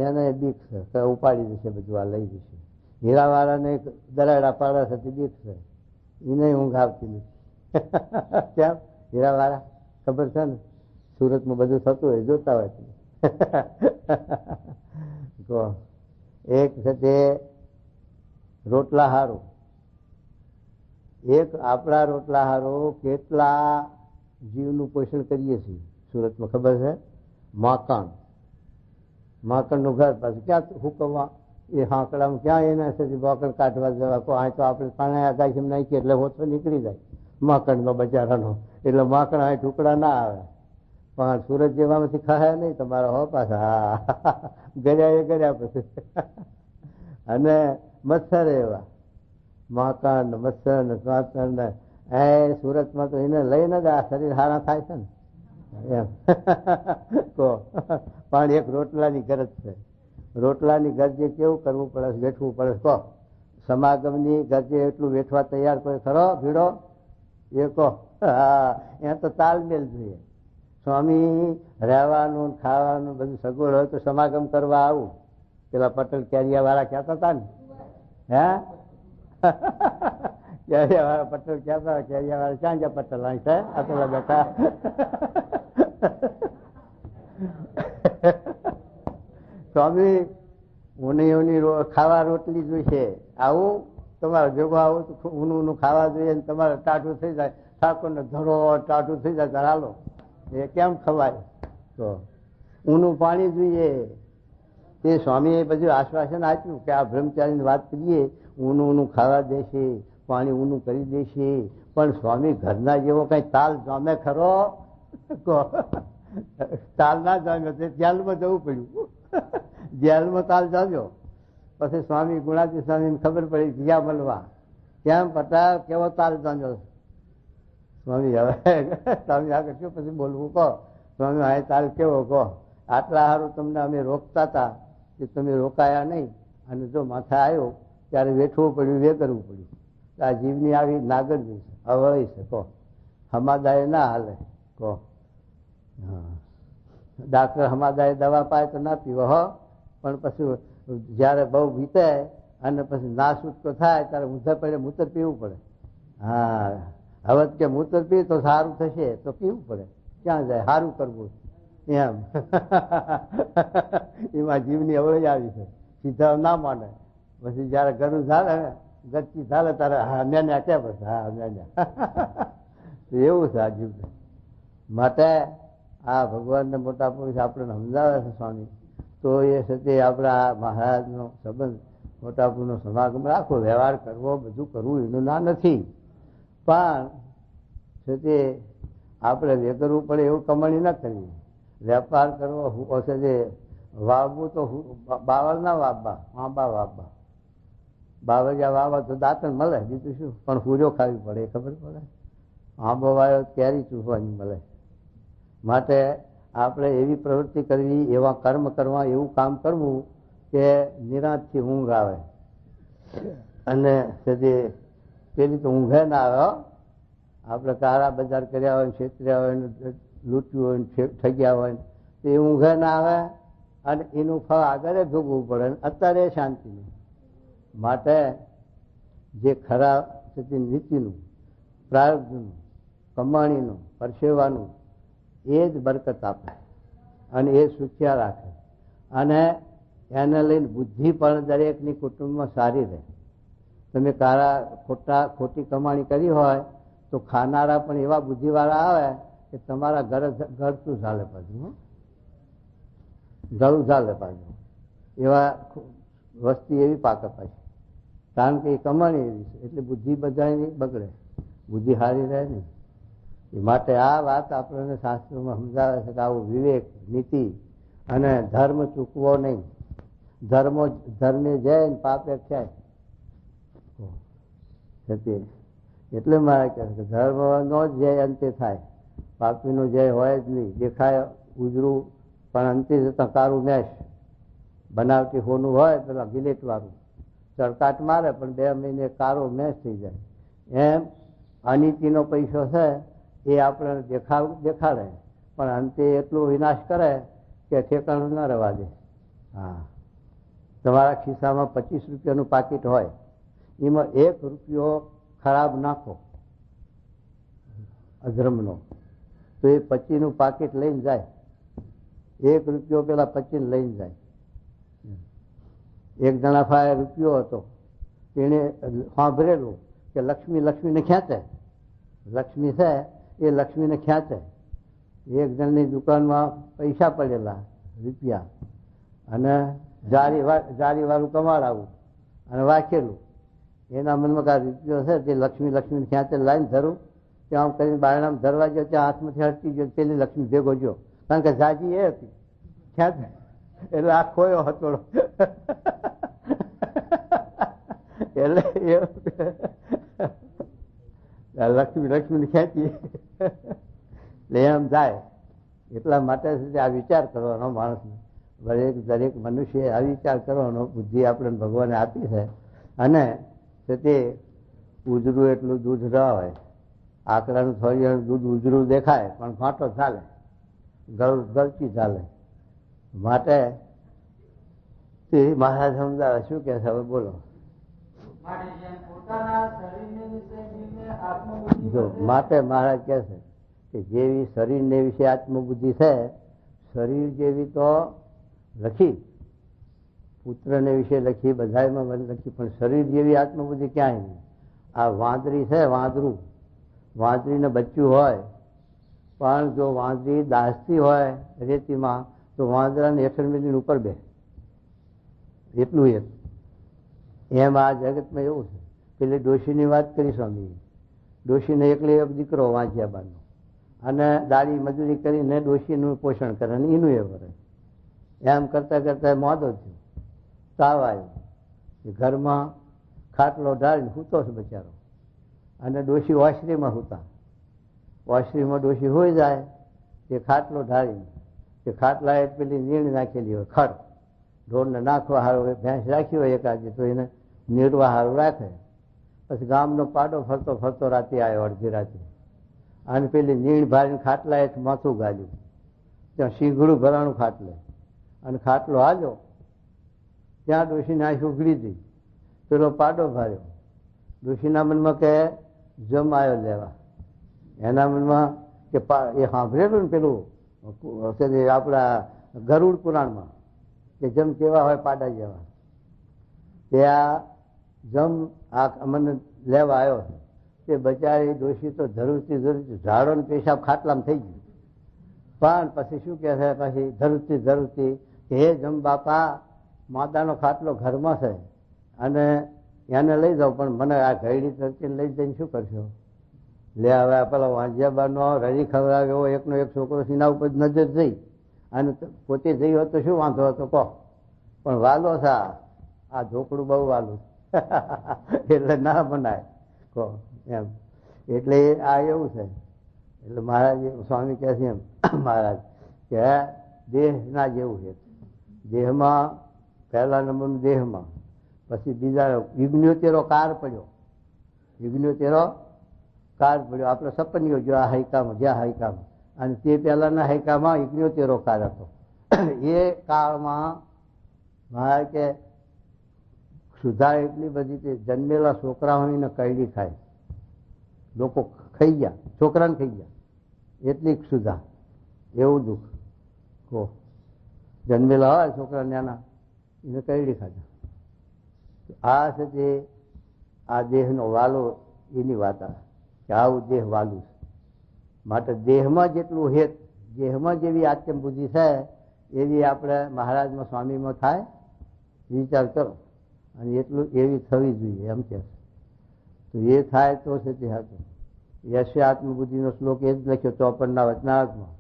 એને બીક છે કે ઉપાડી જશે બધું આ લઈ જશે. હીરાવાળાને દરાડા પાડા થતી બીક છે. એને ઊંઘ આવતી નથી. કેમ? હીરાવાળા ખબર છે ને સુરતમાં બધું થતું હોય જોતા હોય. એક છે તે રોટલા હારો. એક આપણા રોટલા હારો કેટલા જીવનું પોષણ કરીએ છીએ સુરતમાં ખબર છે? માકણનું ઘર પાછું ક્યાં હુકવવા એ હાંકડામાં ક્યાં એના છે બોકડ કાઢવા જવા કો આ તો આપણે પાણી આગાશી નાખીએ એટલે હોતો નીકળી જાય માકણનો બજારાનો. એટલે માકણ આ ટુકડા ના આવે. પણ સુરત જેવામાંથી ખાયા નહીં તમારા હો પાછા. હા ગર્યા પછી. અને મચ્છર એવા માકણ મચ્છર ને સ્વાતર ને એ સુરતમાં તો એને લઈને જ આ શરીર હારા થાય છે ને એમ. તો પણ એક રોટલાની ગરજ છે. રોટલાની ગરજે કેવું કરવું પડે? વેઠવું પડે. કહો સમાગમની ગરજે એટલું વેઠવા તૈયાર કોઈ ખરો ભીડો? એ કહો. હા ત્યાં તો તાલમેલ જોઈએ. સ્વામી રહેવાનું ખાવાનું બધું સગવડ હોય તો સમાગમ કરવા આવું. પેલા પટેલ કેરિયા વાળા કહેતા હતા ને. હે કેરિયા વાળા પટેલ કહેતા કેરિયા વાળા ક્યાં ગયા પટેલ અહીં છે આ પેલા બેઠા. સ્વામી ઊની ખાવા રોટલી જોઈશે. આવું તમારે ભેગું આવું તો ઊનું ખાવા જોઈએ. તમારે ટાઢું થઈ જાય ઠાકોરને ધરો ટાઢું થઈ જાય ત્યારે હાલો. એ કેમ ખવાય? તો ઊનું પાણી જોઈએ. તે સ્વામીએ બધું આશ્વાસન આપ્યું કે આ બ્રહ્મચારીની વાત કરીએ ઊનું ખાવા દેશે પાણી ઊનું કરી દેશે. પણ સ્વામી ઘરના જેવો કઈ તાલ જામે ખરો? તાલ ના જામ્યો તે જેલમાં જવું પડ્યું. જેલમાં તાલ જામ્યો પછી સ્વામી ગુણાતી સ્વામીને ખબર પડી જ્યાં મળવા. કેમ પટેલ કેવો તાલ જામ્યો? સ્વામી હવે સ્વામી આગળ શું પછી બોલવું કહો? સ્વામી હા તાલ કેવો કહો? આટલા સારું તમને અમે રોકતા હતા કે તમે રોકાયા નહીં. અને જો માથે આવ્યો ત્યારે વેઠવું પડ્યું વે કરવું પડ્યું. આ જીવની આવી નાગરજી છે અવળી છે. કહો હમાદાય ના હાલે? કહો હા ડાક્ટર હમાદાય દવા પાય તો ના પીવો હો. પણ પછી જયારે બહુ વીતે અને પછી ના છૂટકો થાય ત્યારે ઊંધા પડે મૂતર પીવું પડે. હા હવે કે મૂતર પી તો સારું થશે તો પીવું પડે. ક્યાં જાય સારું કરવું એમ. એમાં જીવની અવળી આવી છે. સીધા ના માને. પછી જયારે ગરું ઝાલે ગચી ઝાલે તારે હા ન્યા ક્યાં પછી હા ન્યા. એવું છે આ જીવ. માટે આ ભગવાનને મોટા પુરુષ આપણને સમજાવે છે સ્વામી. તો એ સાથે આપણા મહારાજનો સંબંધ મોટા પુરુષનો સમાગમ રાખવો વ્યવહાર કરવો બધું કરવું એનું ના નથી. પણ છે તે આપણે વે કરવું પડે એવું કમાણી ના કરવી. વેપાર કરવો છે વાવવું તો બાવળ ના વાવવા આંબા વાવવા. બાવળિયા વાવવા તો દાંતણ મળે બીજું શું. પણ પૂરો ખાવી પડે ખબર પડે. આંબો વાયો કેરી ચૂસવાની મળે. માટે આપણે એવી પ્રવૃત્તિ કરવી એવા કર્મ કરવા એવું કામ કરવું કે નિરાંતથી ઊંઘ આવે. અને પેલી તો ઊંઘે ના આવે. આપણે કાળા બજાર કર્યા હોય, છેતર્યા હોય, લૂંટ્યું હોય, ઠગ્યા હોય, તો એ ઊંઘે ના આવે અને એનું ફળ આગળ ભોગવવું પડે. અત્યારે શાંતિ નહીં. માટે જે ખરા નીતિનું, પ્રારબ્ધનું, કમાણીનું, પરસેવાનું એ જ બરકત આપે અને એ સુખ્યા રાખે. અને એને લઈને બુદ્ધિ પણ દરેકની કુટુંબમાં સારી રહે. તમે ખોટી કમાણી કરી હોય તો ખાનારા પણ એવા બુદ્ધિવાળા આવે કે તમારા ઘર શું ચાલે પાછું, ઘરું ચાલે પાછું. એવા વસ્તી એવી પાકે પાછી, કારણ કે એ કમાણી એવી છે એટલે બુદ્ધિ બધાની બગડે, બુદ્ધિ સારી રહે ને. એ માટે આ વાત આપણને શાસ્ત્રોમાં સમજાવે છે કે આવું વિવેક, નીતિ અને ધર્મ ચૂકવો નહીં. ધર્મે જય ને પાપે ખ્યાય. એટલે મારે કહે છે કે ધર્મનો જય અંતે થાય, પાપીનો જય હોય જ નહીં. દેખાય ઉજરું પણ અંતે જતા કારું મેશ. બનાવટી હોનું હોય પેલા ગિલેટ વાળું ચડકાટ મારે પણ 2 મહિને કારો મેશ થઈ જાય. એમ અનીતિનો પૈસો છે એ આપણે દેખાડે પણ અંતે એટલો વિનાશ કરે કે ઠેકાણું ના રહેવા દે. હા, તમારા ખિસ્સામાં 25 રૂપિયાનું પાકીટ હોય, એમાં 1 રૂપિયો ખરાબ નાખો અધર્મનો તો એ 25નું પાકીટ લઈને જાય. 1 રૂપિયો પેલા 25 લઈને જાય. એક જણા પાસે રૂપિયો હતો, એને સાંભળેલું કે લક્ષ્મીને ખેંચે, લક્ષ્મી છે એ લક્ષ્મીને ખેંચે. એક જણની દુકાનમાં પૈસા પડેલા રૂપિયા અને જારી વાળું કમાડાવું અને વાંચેલું. એના મનમાં કા રૂપિયો છે તે લક્ષ્મીને ખેંચે લાઈને ધરું ત્યાં આમ કરીને બારણામાં ધરવા ગયો, ત્યાં હાથમાંથી હટકી ગયો, પેલી લક્ષ્મી ભેગો ગયો, કારણ કે જાજી એ હતી ખેંચે એટલે આ ખોયો હતો. એટલે લક્ષ્મીને ખેંચી એટલે એમ જાય. એટલા માટે આ વિચાર કરવાનો માણસને, દરેક મનુષ્ય આ વિચાર કરવાનો બુદ્ધિ આપણે ભગવાને આપી છે. અને તે ઉજરું એટલું દૂધ ન હોય, આકડાનું થોડી દૂધ ઉજરું દેખાય પણ ઘાંટો ચાલે, ગળચી ચાલે. માટે મહારાજ સમજાવે શું કે છે હવે બોલો. માટે મહારાજ કહે છે કે જેવી શરીરને વિશે આત્મબુદ્ધિ છે, શરીર જેવી તો લખી, પુત્રને વિશે લખી, બધામાં લખી, પણ શરીર જેવી આત્મબુદ્ધિ ક્યાંય નહીં. આ વાંદરી છે, વાંદરીને બચ્ચું હોય પણ જો વાંદરી દાસતી હોય રેતીમાં તો વાંદરાને હેઠળ મિલીને ઉપર બે, એટલું એક. એમ આ જગતમાં એવું છે. પેલી ડોશીની વાત કરી સ્વામી, ડોશીને એકલી એક દીકરો વાંચ્યાબાનો અને દાડી મજૂરી કરીને ડોશીનું પોષણ કરે અને એનું એ કરે. એમ કરતા કરતા મોદો થયો, તાવ આવ્યો, ઘરમાં ખાટલો ઢાળીને સૂતો છે બચારો. અને ડોશી ઓસરીમાં સૂતા, ઓસરીમાં ડોશી હોઈ જાય તે ખાટલો ઢાળીને, કે ખાટલા એ પેલી નીણ નાખેલી હોય ખડ, ઢોરને નાખવા સારું, ભેંસ રાખી હોય એકાદી તો એને નીરવા સારું રાખે. પછી ગામનો પાડો ફરતો ફરતો રાતે આવ્યો, અડધી રાતે, અને પેલી નીણ ભારીને ખાટલા એ માથું ગાલ્યું, ત્યાં શીંગડું ભરાણું ખાટલે, અને ખાટલો હાલ્યો ત્યાં ડોશીને આંખ ઉઘડી હતી. પેલો પાડો ભાર્યો, ડોશીના મનમાં કે જમ આવ્યો લેવા, એના મનમાં કે એ સાંભળેલું ને પેલું આપણા ગરુડ પુરાણમાં કે જમ કેવા હોય પાડા જેવા, ત્યાં જમ આ મને લેવા આવ્યો છે. તે બચારી ડોશી તો ધરુજતી ઝાડો ને પેશાબ ખાટલામાં થઈ ગયું. પણ પછી શું કે છે, પછી ધરુજતી કે હે જમ બાપા, માતાનો ખાટલો ઘરમાં છે અને એને લઈ જાઉં, પણ મને આ ઘરડી તરતીને લઈ જઈને શું કરશો? લે હવે પેલા વાંજિયાબાનો રજી ખવડાવ્યો એકનો એક છોકરો સીના ઉપર નજર જઈ અને પોતે જઈ હોત તો શું વાંધો હતો કહો, પણ વાલો છે આ ઢોકળું બહુ વાલું એટલે ના બનાય કહો એમ. એટલે આ એવું છે. એટલે મહારાજ સ્વામી કહે છે એમ, મહારાજ કે દેહ ના જેવું છે. દેહમાં પહેલા નંબરનું દેહમાં, પછી બીજા 78 કાર પડ્યો, 78 કાળ પડ્યો. આપણે સપનીઓ જો આ હાઈકામાં જ્યાં હાઈકામાં, અને તે પહેલાના હાઈકામાં 71 કાળ હતો. એ કાળમાં મહારાજ કે સુધા એટલી બધી કે જન્મેલા છોકરાઓને કઈડી ખાય, લોકો ખાઈ ગયા, છોકરાને ખાઈ ગયા, એટલી સુધા, એવું દુઃખ. કહો જન્મેલા હોય છોકરા નાના એને કઈડી ખાધા. આ છે તે આ દેહનો વાલો એની વાત આવે કે આવું દેહ વાલું છે. માટે દેહમાં જેટલું હેત, દેહમાં જેવી આત્મ બુદ્ધિ છે એવી આપણે મહારાજમાં સ્વામીમાં થાય, વિચાર કરો. અને એટલું એવી થવી જોઈએ એમ કે તો એ થાય તો છે તે હતું. યશ્ય આત્મબુદ્ધિનો શ્લોક એ જ લખ્યો 54ના વચનાર્થમાં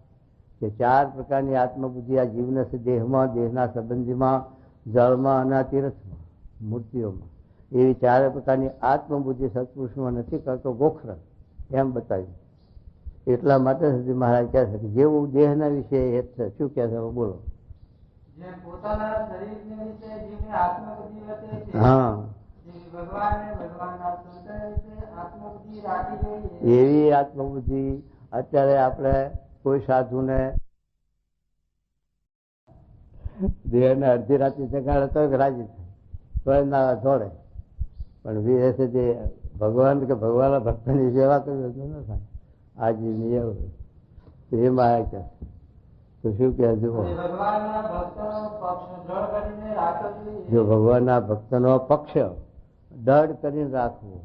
કે 4 પ્રકારની આત્મબુદ્ધિ આ જીવને છે, દેહમાં, દેહના સંબંધીમાં, જળમાં અને તીર્થમાં, મૂર્તિઓમાં. એવી 4 પ્રકારની આત્મબુદ્ધિ સત્પુરુષમાં નથી કરતો ગોખર, એમ બતાવ્યું. એટલા માટે સુધી મહારાજ કહે છે કે જેવું દેહના વિશે હેત છે. શું કહે છે બોલો? એવી આત્મબુદ્ધિ અત્યારે આપણે કોઈ સાધુને દેહને અડધી રાતે જગાડે તો રાજી થાય, તો ના જોડે. પણ વિશે જે ભગવાન કે ભગવાનના ભક્તની સેવા કરવી તો ન થાય. આ જીવની એવું એમાં કે તો શું કહે જો ભગવાનના ભક્તનો પક્ષ દઢ કરીને રાખવો.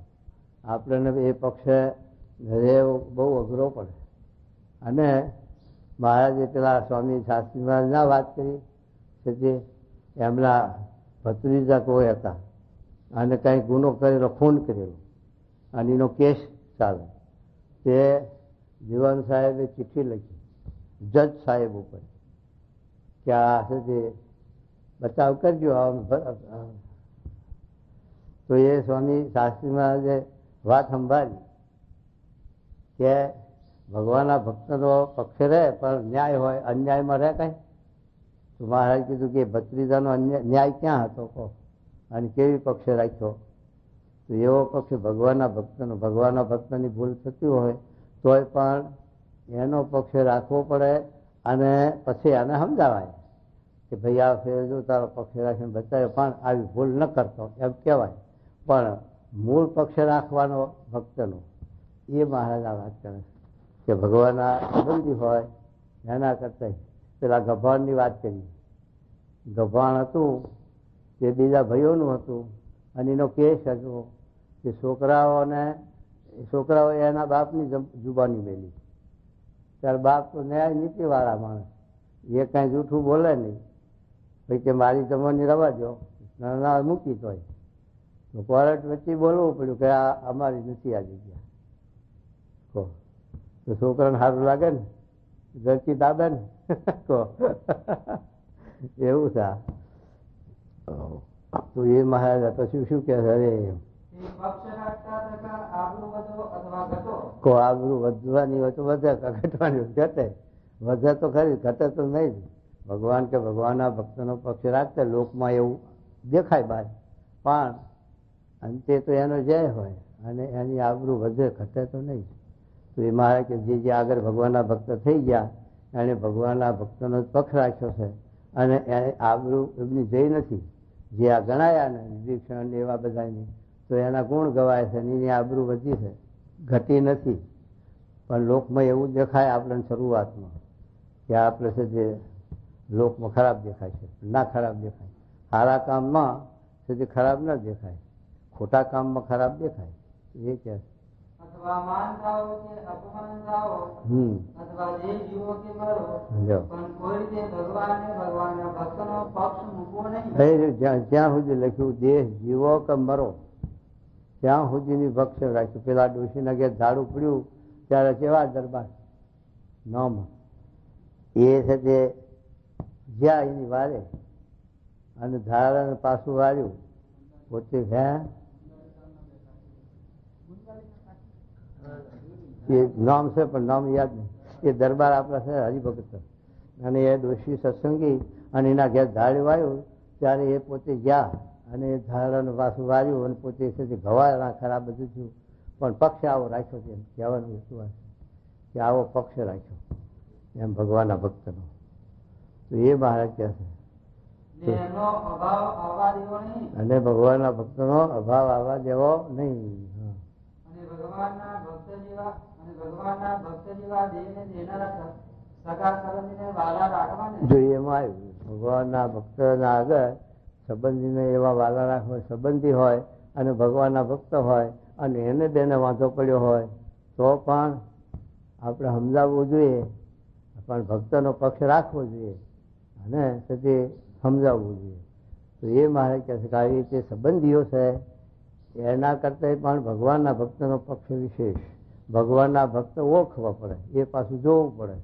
આપણને એ પક્ષ બહુ અઘરો પડે. અને મહારાજે પેલા સ્વામી શાસ્ત્રી મહારાજ ના વાત કરી કે જે એમના ભત્રીજા કોઈ હતા અને કંઈ ગુનો કરેલો, ખૂન કરેલો, અને એનો કેસ ચાલે. તે દિવાન સાહેબે ચિઠ્ઠી લખી જજ સાહેબ ઉપર કે આ છે તે બચાવ કરજો. તો એ સ્વામી શાસ્ત્રી મહારાજે વાત સંભાળી કે ભગવાનના ભક્તનો પક્ષ રહે પણ ન્યાય હોય, અન્યાયમાં રહે કઈ? તો મહારાજ કીધું કે ભત્રીજાનો ન્યાય ક્યાં હતો કહો, અને કેવી પક્ષ રાખ્યો? તો એવો પક્ષ ભગવાનના ભક્તનો. ભગવાનના ભક્તની ભૂલ થતી હોય તોય પણ એનો પક્ષ રાખવો પડે, અને પછી એને સમજાવાય કે ભાઈ આ ફેર જો તારો પક્ષ રાખીને બચાવ્યો પણ આવી ભૂલ ન કરતો એમ કહેવાય. પણ મૂળ પક્ષ રાખવાનો ભક્તનો એ મહારાજ આ વાત કરે કે ભગવાનના સંબંધી હોય એના કરતા. પેલા ગભાણની વાત કરી. ગભાણ હતું તે બીજા ભાઈઓનું હતું, અને એનો કેસ હતો કે છોકરાઓ એના બાપની જુબાની મેલી. ત્યારે બાપ તો ન્યાય નીતિવાળા માણસ, એ કાંઈ જૂઠું બોલે નહીં. ભાઈ કે મારી જમવાની રવા દો, ના મૂકી તોય. તો કોર્ટ વચ્ચે બોલવું પડ્યું કે આ અમારી નથી આ જગ્યા. કહો તો છોકરાને સારું લાગે ને, ઘરથી દાદા ને કહો એવું છે. તો એ મહારાજ પછી શું કે અરે આબરૂ વધવાની હોય તો વધે, ઘટવાની હોય ઘટે. વધે તો ખરી, ઘટે તો નહીં જ. ભગવાન કે ભગવાનના ભક્તનો પક્ષ રાખતા લોકમાં એવું દેખાય બહાર, પણ અંતે તો એનો જય હોય અને એની આબરૂ વધે, ઘટે તો નહીં. તો એ મહારાજ કે જે આગળ ભગવાનના ભક્ત થઈ ગયા એને ભગવાનના ભક્તનો જ પક્ષ રાખ્યો છે, અને એને આબરૂ એમની જઈ નથી. જે આ ગણાયા ને વિભીષણ એવા બધાની, તો એના ગુણ ગવાય છે, એની આબરૂ વધી છે, ઘટી નથી. પણ લોકમાં એવું દેખાય આપણને શરૂઆતમાં કે આપણે છે જે લોકમાં ખરાબ દેખાય છે, ના ખરાબ દેખાય. સારા કામમાં છે તે ખરાબ ન દેખાય, ખોટા કામમાં ખરાબ દેખાય. એ કે જ્યાં સુધી લખ્યું દેહ જીવો કે મરો ત્યાં સુધીની ભક્ષ રાખ્યું. પેલા ડોશીના ઘેર ઝાડું પડ્યું ત્યારે કેવા દરબાર નામ એ છે તે જ્યાં એની વારે અને ધારાને પાછું વાર્યું પોતે એ નામ છે પણ નામ યાદ નહીં. એ દરબાર આપણા છે હરિભગત, અને એ ડોશી સત્સંગી, અને એના ઘેર ઝાડ વાયું ત્યારે એ પોતે ગયા અને એ ધારાને પાછું વાર્યું અને પોતે છે તે ઘવાના ખરાબ બધું થયું. પણ પક્ષ આવો રાખ્યો છે એમ કહેવાનું હેતુ કે આવો પક્ષ રાખ્યો એમ ભગવાનના ભક્તનો. તો એ મહારાજ કહે છે અને ભગવાનના ભક્તનો અભાવ આવવા દેવો નહીં. ભગવાનના ભક્ત જેવા દેહને દેનારા સગા સંબંધીને વાલા રાખવાને જો એમાં આવ્યું ભગવાનના ભક્તના આગળ સંબંધીને એવા વાલા રાખવા સંબંધી હોય અને ભગવાનના ભક્ત હોય અને એને બેને વાંધો પડ્યો હોય તો પણ આપણે સમજાવવું જોઈએ, પણ ભક્તનો પક્ષ રાખવો જોઈએ અને પછી સમજાવવું જોઈએ. તો એ મારે કહે છે કે આવી રીતે સંબંધીઓ છે એના કરતા પણ ભગવાનના ભક્તનો પક્ષ વિશેષ. ભગવાનના ભક્ત ઓળખવા પડે, એ પાછું જોવું પડે,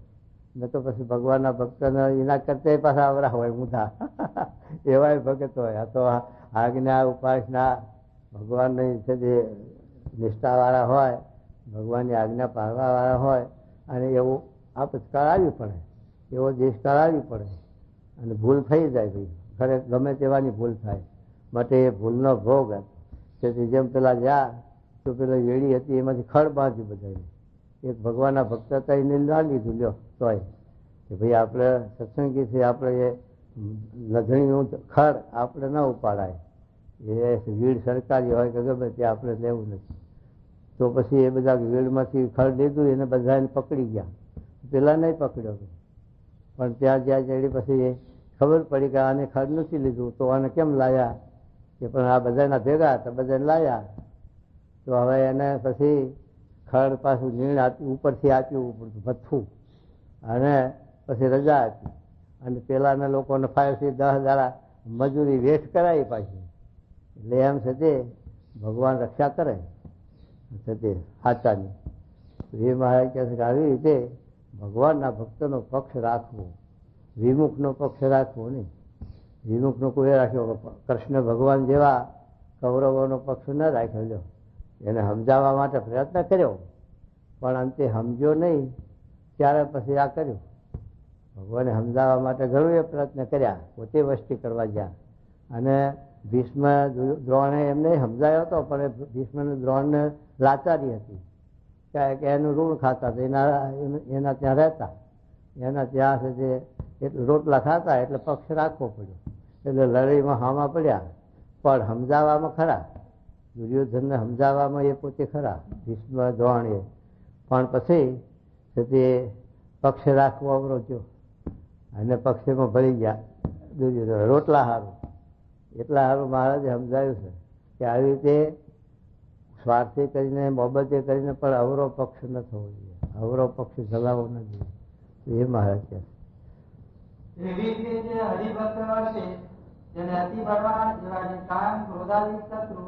ન તો પછી ભગવાનના ભક્તને એના કરતા પાછા આવરા હોય ઊંધા એવાય ભગત હોય. આ તો આજ્ઞા ઉપાસના ભગવાનની છે જે નિષ્ઠાવાળા હોય, ભગવાનની આજ્ઞા પાળવાવાળા હોય અને એવું આપત્કાળ આવી પડે, એવો દેશકાળ આવી પડે અને ભૂલ થઈ જાય. ભાઈ ખરે ગમે તેવાની ભૂલ થાય માટે એ ભૂલનો ભોગ તેથી જેમ પેલા જ્યાં તો પેલા વેડી હતી એમાંથી ખડ બાંધી બધાને એક ભગવાનના ભક્ત હતા એને ના લીધું લ્યો તોય કે ભાઈ આપણે સત્સંગીથી આપણે એ લધણીનું ખડ આપણે ન ઉપાડાય, એ વીડ સરકારી હોય કે ગમે તે આપણે લેવું નથી. તો પછી એ બધા વીડમાંથી ખડ લીધું એને બધાને પકડી ગયા, પેલા નહીં પકડ્યો પણ ત્યાં જ્યાં જડી પછી ખબર પડી કે આને ખડ નથી લીધું તો આને કેમ લાયા કે પણ આ બધાના ભેગા તો બધાને લાયા. તો હવે એને પછી ખડ પાછું નીણ ઉપરથી આપ્યું ભથ્થું અને પછી રજા આપી અને પેલાના લોકોને 5 થી 10 દાડા મજૂરી વેઠ કરાવી પાછી. એટલે એમ છે તે ભગવાન રક્ષા કરે છે તે સાચાની. એ મહારાજ કહે છે કે આવી રીતે ભગવાનના ભક્તનો પક્ષ રાખવો, વિમુખનો પક્ષ રાખવો નહીં. વિમુખનો કોઈ રાખ્યો કૃષ્ણ ભગવાન જેવા કૌરવોનો પક્ષ ન રાખ્યો, એને સમજાવવા માટે પ્રયત્ન કર્યો પણ અંતે સમજ્યો નહીં ત્યારે પછી આ કર્યું. ભગવાને સમજાવવા માટે ઘણું એ પ્રયત્ન કર્યા, પોતે વસ્તી કરવા ગયા અને ભીષ્મ દ્રોણે એમને સમજાયો હતો પણ ભીષ્મ દ્રોણને લાચારી હતી કે એનું ઋણ ખાતા હતા, એના ત્યાં રહેતા, એના ત્યાં છે જે રોટલા ખાતા એટલે પક્ષ રાખવો પડ્યો. એટલે લડાઈમાં હામાં પડ્યા પણ સમજાવવામાં ખરા, દુર્યોધનને સમજાવવામાં એ પોતે ખરા ભીષ્મ દ્રોણ એ, પણ પછી તે પક્ષ રાખવો અવરોધ્યો અને પક્ષમાં ભરી ગયા દુર્યોધન રોટલા હારું. એટલા સારું મહારાજે સમજાવ્યું છે કે આવી રીતે સ્વાર્થી કરીને મોબતે કરીને પણ અવરો પક્ષ ન થવો જોઈએ, અવરો પક્ષ ચલાવવો ન જોઈએ. એ મહારાજ કહે એવી રીતે જે હરિભક્ત હશે જેને અતિ બળવાન જેવા જે કામ ક્રોધાદિક શત્રુ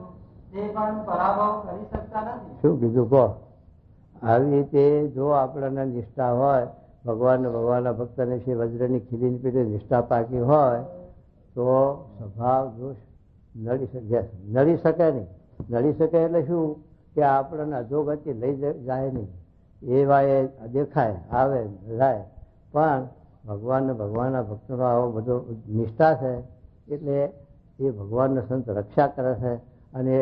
તે પણ પરાભવ કરી શકતા નથી. શું કીધું કહો? આવી રીતે જો આપણને નિષ્ઠા હોય ભગવાનના ભક્તને છે વજ્રની ખીલીની પીઠે નિષ્ઠા પાકી હોય તો સ્વભાવ દોષ નડી શકે નહીં. નડી શકે એટલે શું કે આપણને અધોગતિ લઈ જાય નહીં, એવા એ દેખાય આવે જાય, પણ ભગવાનના ભક્તનો આવો બધો નિષ્ઠા છે એટલે એ ભગવાનનો સંત રક્ષા કરે છે અને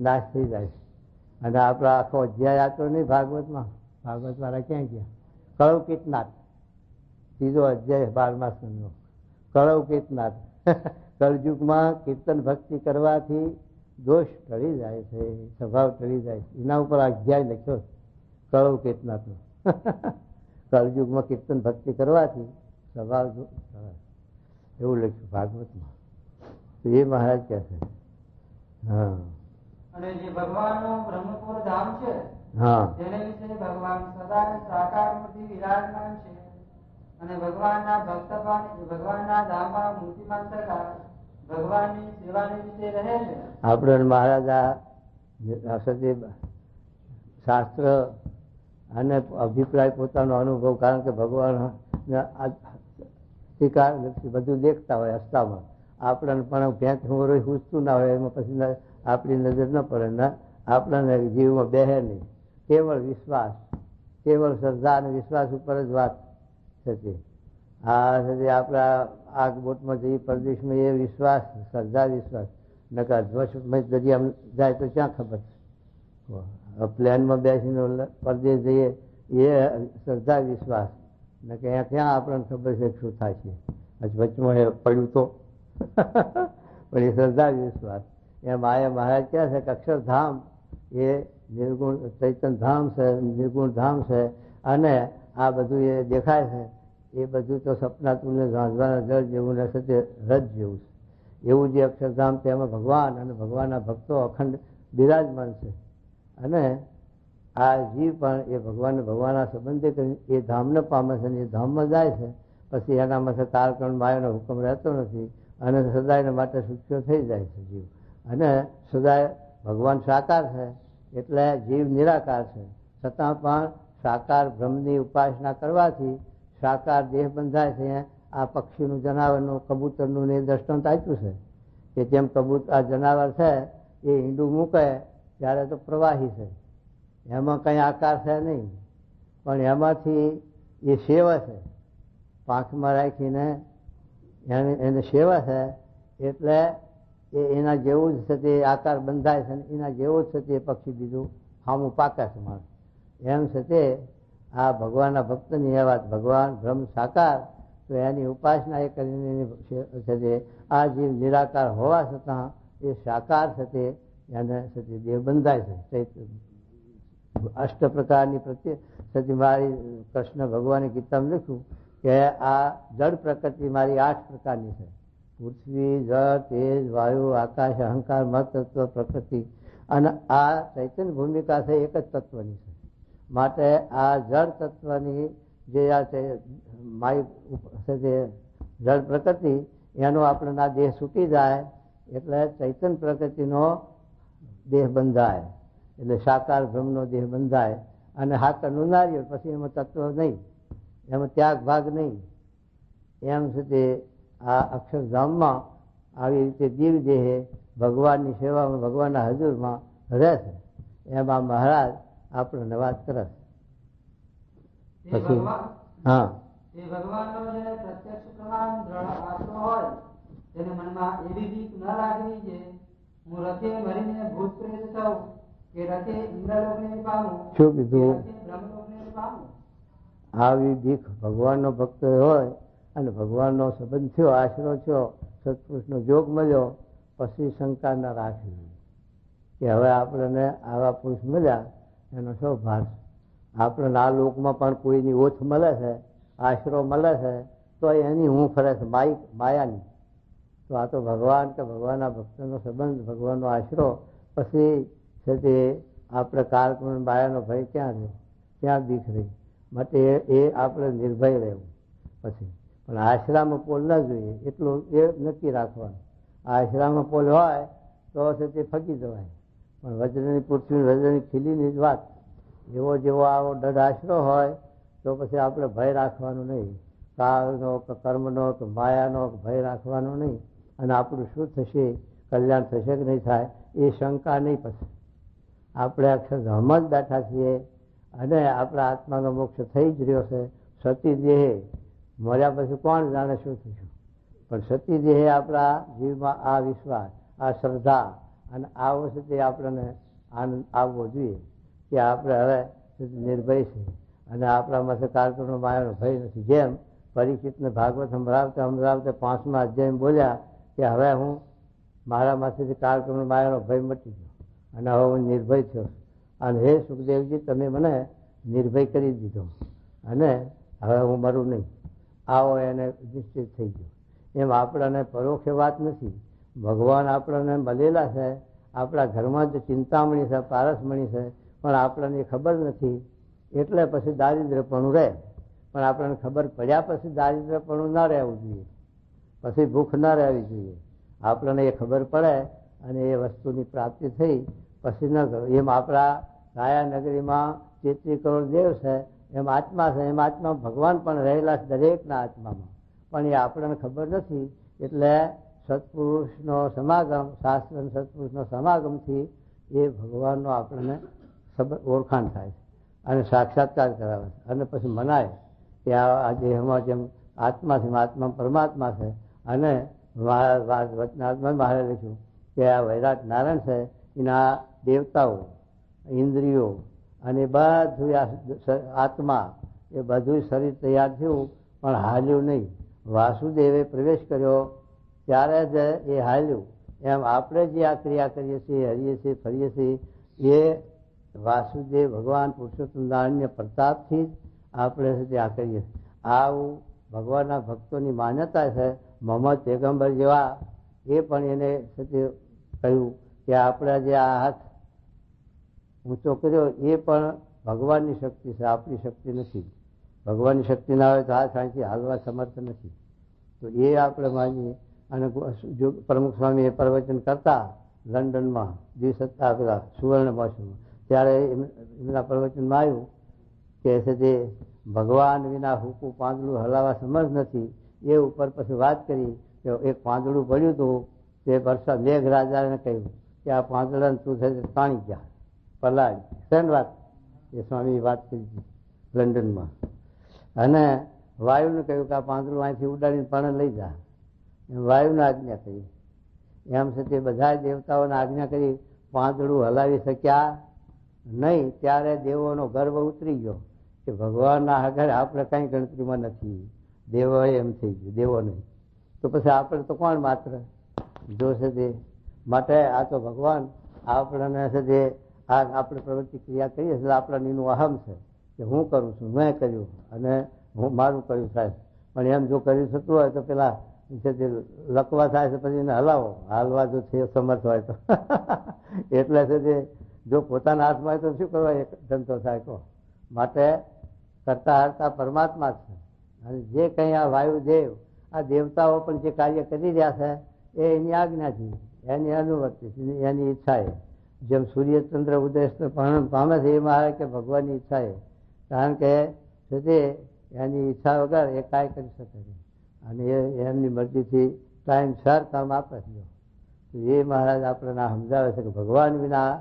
નાશ થઈ જાય છે. અને આપણા આખો અધ્યાય આતો નહીં ભાગવતમાં, ભાગવત વાળા ક્યાં ગયા? કળૌકિતનાથ, ત્રીજો અધ્યાય 12મા સ્કંદનો કળૌકિતનાથ. કળયુગમાં કીર્તન ભક્તિ કરવાથી દોષ ટળી જાય છે, સ્વભાવ ટળી જાય છે. એના ઉપર અધ્યાય લખ્યો કળૌકિતનાથનો. કળયુગમાં કીર્તન ભક્તિ કરવાથી સ્વભાવ એવું લખ્યું ભાગવતમાં. તો એ મહારાજ કહે છે. હા, અને જે ભગવાનનું બ્રહ્મપુર ધામ છે હા, તેને વિશે ભગવાન સદા સાકાર મૂર્તિ વિરાજમાન છે અને ભગવાનના ભક્તગણ ભગવાનના ધામમાં મૂર્તિમાન થતા ભગવાનની સેવાની વિશે રહે છે. આપણે મહારાજ આ શાસ્ત્ર અને અભિપ્રાય પોતાનો અનુભવ, કારણ કે ભગવાન બધું દેખતા હોય હસ્તામાં, આપણને પણ ભેંસ પૂછતું ના હોય એમાં પછી આપણી નજર ન પડે ને આપણને જીવમાં બેહે નહીં. કેવળ વિશ્વાસ, કેવળ શ્રદ્ધા અને વિશ્વાસ ઉપર જ વાત છે. આ આપણા આગ બોટમાં જઈએ પરદેશમાં એ વિશ્વાસ, શ્રદ્ધા વિશ્વાસ, નકર દરિયામાં જાય તો ક્યાં ખબર છે. પ્લેનમાં બેસીને પરદેશ જઈએ એ શ્રદ્ધા વિશ્વાસ ને કે અહીંયા ક્યાં આપણને ખબર છે શું થાય છે, હજી વચમાં એ પડ્યું તો પણ એ શ્રદ્ધા વિશ્વાસ. એમ આ મહારાજ ક્યાં છે કે અક્ષરધામ એ નિર્ગુણ ચૈતન્ય ધામ છે, નિર્ગુણ ધામ છે, અને આ બધું એ દેખાય છે એ બધું તો સપના તુલ્ય ઝાંઝવાના જળ જેવું ને તે રજ જેવું છે. એવું જે અક્ષરધામ તેમાં ભગવાન અને ભગવાનના ભક્તો અખંડ બિરાજમાન છે. અને આ જીવ પણ એ ભગવાનના સંબંધે કરીને એ ધામને પામે છે અને એ ધામમાં જાય છે. પછી એનામાં કાળકણ માયાનો હુકમ રહેતો નથી અને સદાયને માટે સુખ્યો થઈ જાય છે જીવ. અને સદાય ભગવાન સાકાર છે એટલે જીવ નિરાકાર છે, છતાં પણ સાકાર બ્રહ્મની ઉપાસના કરવાથી સાકાર દેહ બંધાય છે. આ પક્ષીનું, જનાવરનું, કબૂતરનું ને દ્રષ્ટાંત આપ્યું છે કે જેમ આ જનાવર છે એ ઈંડું મૂકે ત્યારે તો પ્રવાહી છે, એમાં કંઈ આકાર છે નહીં, પણ એમાંથી એ સેવા છે, પાંખમાં રાખીને એને સેવા છે એટલે એના જેવું જ છે તે આકાર બંધાય છે, એના જેવું જ છે તે પક્ષી બીજું સામું પાકે છે માણસ. એમ છે તે આ ભગવાનના ભક્તની એ વાત, ભગવાન બ્રહ્મ સાકાર તો એની ઉપાસના એ કરીને છે તે આ જીવ નિરાકાર હોવા છતાં એ સાકાર છે તે એને છે તે દેહ બંધાય છે. અષ્ટ પ્રકારની પ્રત્યે મારી કૃષ્ણ ભગવાને ગીતામાં લખ્યું કે આ જળ પ્રકૃતિ મારી 8 પ્રકારની છે: પૃથ્વી, જળ, તેજ, વાયુ, આકાશ, અહંકાર, મત તત્વ, પ્રકૃતિ. અને આ ચૈતન્ય ભૂમિકા છે એક જ તત્વની છે. માટે આ જળ તત્વની જે આ માય છે તે જળ પ્રકૃતિ એનો આપણે આ દેહ છૂટી જાય એટલે ચૈતન્ય પ્રકૃતિનો દેહ બંધાય, એટલે સાકાર બ્રહ્મનો દેહ બંધાય. અને હાકરનું નારિયેળ, પછી એમાં તત્વ નહીં, એમાં ત્યાગ ભાગ નહીં. એમ છે તે આ અક્ષરધામમાં આવી રીતે જીવ દેહે ભગવાનની સેવામાં, ભગવાનના હજુરમાં રહે છે. એમાં મહારાજ આપણને વાત કરે. પછી હા, ભગવાનનો જે પ્રત્યક્ષ પ્રમાણ દ્રઢ આશરો હોય તેને મનમાં એવી બીક ન રાખવી છે હું રથે મરીને ભૂત પ્રેત થઉં કે રથે ઇન્દ્રલોકને પામું. શું કીધું? બ્રહ્મલોકને પામું. આવી બીક ભગવાનનો ભક્ત હોય અને ભગવાનનો સંબંધ થયો, આશરો થયો, સત્પુરુષનો જોગ મળ્યો, પછી શંકા ન રાખવી કે હવે આપણને આવા પુરુષ મળ્યા એનો શું ભાર. આપણને આ લોકમાં પણ કોઈની ઓછ મળે છે, આશરો મળે છે, તો એની હું ફરે છે માયાની. તો આ તો ભગવાન કે ભગવાનના ભક્તનો સંબંધ, ભગવાનનો આશરો, પછી છે તે આપણે કાળકુણ માયાનો ભય ક્યાં રહે, ક્યાં બીક રહી. માટે એ આપણે નિર્ભય રહેવું. પછી પણ આશરામાં પોલ ન જોઈએ એટલું એ નક્કી રાખવાનું. આશરામાં પોલ હોય તો છે તે ફગી જવાય, પણ વજ્રની પૃથ્વી, વજ્રની ખીલીની જ વાત. જેવો આવો દઢ આશરો હોય તો પછી આપણે ભય રાખવાનું નહીં, કાળનો કે કર્મનો કે માયાનો ભય રાખવાનો નહીં. અને આપણું શું થશે, કલ્યાણ થશે કે નહીં થાય એ શંકા નહીં. પછી આપણે અક્ષરધામમાં જ બેઠા છીએ અને આપણા આત્માનો મોક્ષ થઈ જ રહ્યો છે. સતી દેહે મળ્યા પછી કોણ જાણે શું થયું, પણ સતી દેહે આપણા જીવમાં આ વિશ્વાસ, આ શ્રદ્ધા અને આવો છે તે આપણને આનંદ આવવો જોઈએ કે આપણે હવે નિર્ભય છે અને આપણામાં કાળકુનો માયાનો ભય નથી. જેમ પરીક્ષિતને ભાગવત સંભળાવતા 5મા અધ્યાય બોલ્યા કે હવે હું મારામાંથી કાળકુનો માયાનો ભય મટી ગયો અને હવે હું નિર્ભય થયો. અને હે સુખદેવજી, તમે મને નિર્ભય કરી દીધો અને હવે હું મરું નહીં, આવો એને નિશ્ચિત થઈ ગયો. એમ આપણને પરોક્ષ વાત નથી. ભગવાન આપણને મળેલા છે, આપણા ઘરમાં જ ચિંતામણી છે, પારસમણી છે, પણ આપણને ખબર નથી એટલે પછી દારિદ્ર્યપણું રહે. પણ આપણને ખબર પડ્યા પછી દારિદ્ર્યપણું ના રહેવું જોઈએ, પછી ભૂખ ના રહેવી જોઈએ. આપણને એ ખબર પડે અને એ વસ્તુની પ્રાપ્તિ થઈ પછી ન કરો. એમ આપણા કાયા નગરીમાં 33 કરોડ દેવ છે, એમ આત્મા છે, એમ આત્મા ભગવાન પણ રહેલા છે દરેકના આત્મામાં, પણ એ આપણને ખબર નથી. એટલે સત્પુરુષનો સમાગમ, શાસ્ત્ર સત્પુરુષનો સમાગમથી એ ભગવાનનો આપણને ઓળખાણ થાય છે અને સાક્ષાત્કાર કરાવે છે. અને પછી મનાય કે આ દેહમાં જેમ આત્મા છે, આત્મા પરમાત્મા છે. અને વચનાત્મા મહારાજ લખ્યું કે આ વૈરાટ નારાયણ છે, એના દેવતાઓ ઇન્દ્રિયો અને બધું આત્મા એ બધું શરીર તૈયાર થયું પણ હાલ્યું નહીં. વાસુદેવે પ્રવેશ કર્યો ત્યારે જ એ હાલ્યું. એમ આપણે જે આ ક્રિયા કરીએ છીએ, હરીએ છીએ, ફરીએ છીએ, એ વાસુદેવ ભગવાન પુરુષોત્તમ નારાયણના પ્રતાપથી જ આપણે આ કરીએ. આવું ભગવાનના ભક્તોની માન્યતા છે. મોહમ્મદ પેગમ્બર જેવા એ પણ એને કહ્યું કે આપણે જે આ હાથ ઊંચો કર્યો એ પણ ભગવાનની શક્તિ છે, આપણી શક્તિ નથી. ભગવાનની શક્તિ ના હોય તો હાથ અહીંથી હાલવા સમર્થ નથી. તો એ આપણે માનીએ. અને જો પ્રમુખ સ્વામી એ પ્રવચન કરતા લંડનમાં દ્વિસત્તા પેલા સુવર્ણ ભાષણમાં, ત્યારે એમના પ્રવચનમાં આવ્યું કે છે તે ભગવાન વિના હુકું પાંદડું હલાવવા સમજ નથી. એ ઉપર પછી વાત કરી કે એક પાંદડું પડ્યું હતું તે વરસાદ મેઘરાજાને કહ્યું કે આ પાંદડાને તું છે પાણી ગયા પલાળી. શેની વાત? એ સ્વામી વાત કરી હતી લંડનમાં. અને વાયુને કહ્યું કે આ પાંદડું અહીંથી ઉડાડીને પણ લઈ જા. વાયુને આજ્ઞા કરી. એમ છે તે બધા દેવતાઓને આજ્ઞા કરી, પાંદડું હલાવી શક્યા નહીં. ત્યારે દેવોનો ગર્વ ઉતરી ગયો કે ભગવાનના આગળ આપણે કઈ ગણતરીમાં નથી. દેવો એમ થઈ ગયું, દેવો નહીં તો પછી આપણે તો કોણ માત્ર જોશે તે. માટે આ તો ભગવાન આપણને છે તે આપણે પ્રવૃત્તિ ક્રિયા કરીએ એટલે આપણા એનું અહમ છે કે હું કરું છું, મેં કર્યું અને હું મારું કર્યું સાહેબ. પણ એમ જો કરી શકતું હોય તો પેલા છે તે લકવા થાય છે પછી એને હલાવો. હાલવા જો છે સમર્થ હોય તો એટલે છે તે જો પોતાના હાથમાં હોય તો શું કરવા એક ધંધો થાય તો. માટે કરતા હરતા પરમાત્મા છે. અને જે કંઈ આ વાયુદેવ આ દેવતાઓ પણ જે કાર્ય કરી રહ્યા છે એ એની આજ્ઞાથી, એની અનુવર્તિ, એની ઈચ્છાએ. જેમ સૂર્યચંદ્ર ઉદય પામે છે એમાં કે ભગવાનની ઈચ્છાએ. કારણ કે તે એની ઈચ્છા વગર એ કાંઈ કરી શકે નહીં. અને એમની મરજીથી ટાઈમ સર કામ આપે છે. તો એ મહારાજ આપણને સમજાવે છે કે ભગવાન વિના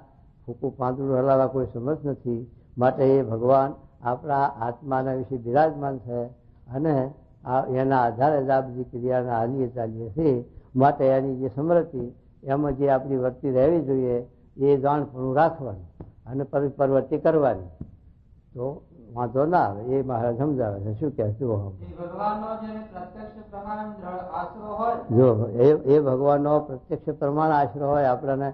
ફૂકું પાંદડું હલાવવા કોઈ સમજ નથી. માટે એ ભગવાન આપણા આત્માના વિશે બિરાજમાન છે અને એના આધારે જ આ બધી ક્રિયાના હાલીએ ચાલીએ છીએ. માટે એની જે સમૃદ્ધિ એમાં જે આપણી વર્તી રહેવી જોઈએ એ જાણપણું રાખવાનું અને પ્રવૃત્તિ કરવાની તો વાંધો ના આવે. એ મહારાજ સમજાવે છે. શું કહે જુઓ, જો એ ભગવાનનો પ્રત્યક્ષ પ્રમાણ આશરો હોય આપણને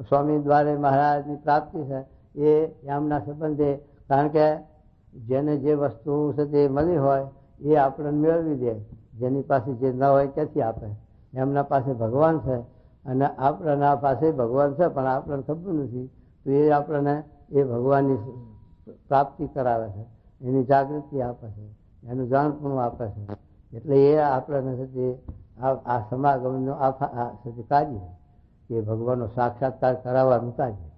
સ્વામી દ્વારે મહારાજની પ્રાપ્તિ છે એ એમના સંબંધે. કારણ કે જેને જે વસ્તુ છે તે મળી હોય એ આપણને મેળવી દે. જેની પાસે જે ન હોય ક્યાંથી આપે? એમના પાસે ભગવાન છે અને આપણા પાસે ભગવાન છે પણ આપણને ખબર નથી. તો એ આપણને એ ભગવાનની પ્રાપ્તિ કરાવે છે, એની જાગૃતિ આપે છે, એનું જાણપણું આપે છે. એટલે એ આપણને છે તે આ સમાગમનું કાર્ય કે ભગવાનનો સાક્ષાત્કાર કરાવવાનું કાર્ય.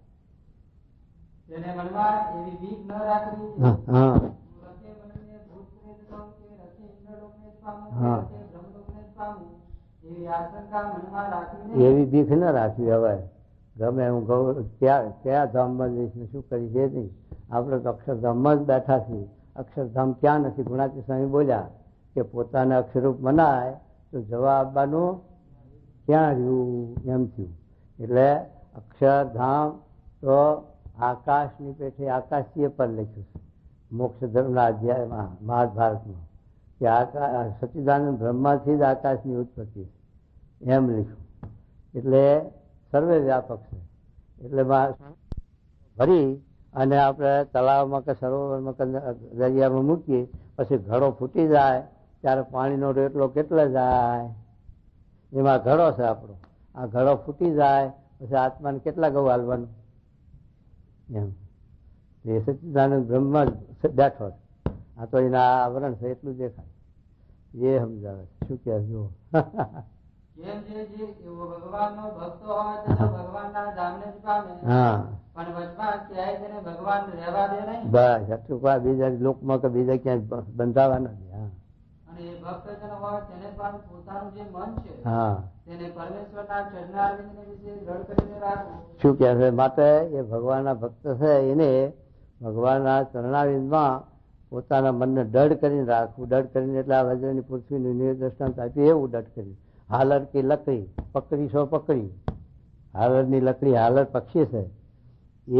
એવી ભીખ ન રાખવી. હવે ગમે હું કયા ધામમાં જઈશ ને શું કરીશ એ નહીં. આપણે તો અક્ષરધામમાં જ બેઠા છીએ. અક્ષરધામ ક્યાં નથી? ગુણાતી સ્વામી બોલ્યા કે પોતાને અક્ષરરૂપ મનાય તો જવા આવવાનું ક્યાં રહ્યું એમ થયું. એટલે અક્ષરધામ તો આકાશની પેઠે આકાશીય પર લખ્યું છે મોક્ષ ધર્મના અધ્યાયમાં મહાભારતમાં કે સચ્ચિદાનંદ બ્રહ્માથી જ આકાશની ઉત્પત્તિ એમ લખ્યું. એટલે સર્વે વ્યાપક છે. એટલે ભરી અને આપણે તળાવમાં કે સરોવરમાં કે દરિયામાં મૂકીએ પછી ઘડો ફૂટી જાય ત્યારે પાણીનો રેટલો કેટલો જાય? એમાં ઘડો છે આપણો. આ ઘડો ફૂટી જાય પછી આત્માને કેટલા ગૌ હાલવાનું એમ. એ સચ્ચિદાનંદ બ્રહ્મ બેઠો છે. આ તો એના આવરણ છે એટલું દેખાય. એ સમજાવે છે. શું કહે જુઓ. બસ અટુકા બીજા લોકમાં કે બીજા ક્યાંય બંધાવા નથી. શું કે છે? માટે એ ભગવાનના ભક્ત છે એને ભગવાનના ચરણાવિંદમાં પોતાના મનને દઢ કરીને રાખવું. દઢ કરીને એટલે આ વજ્રની પૃથ્વીનું દ્રષ્ટાંત આપ્યું એવું દઢ કર્યું. હાલર કી લકડી પકડી સો પકડી. હાલરની લકડી હાલર પક્ષી છે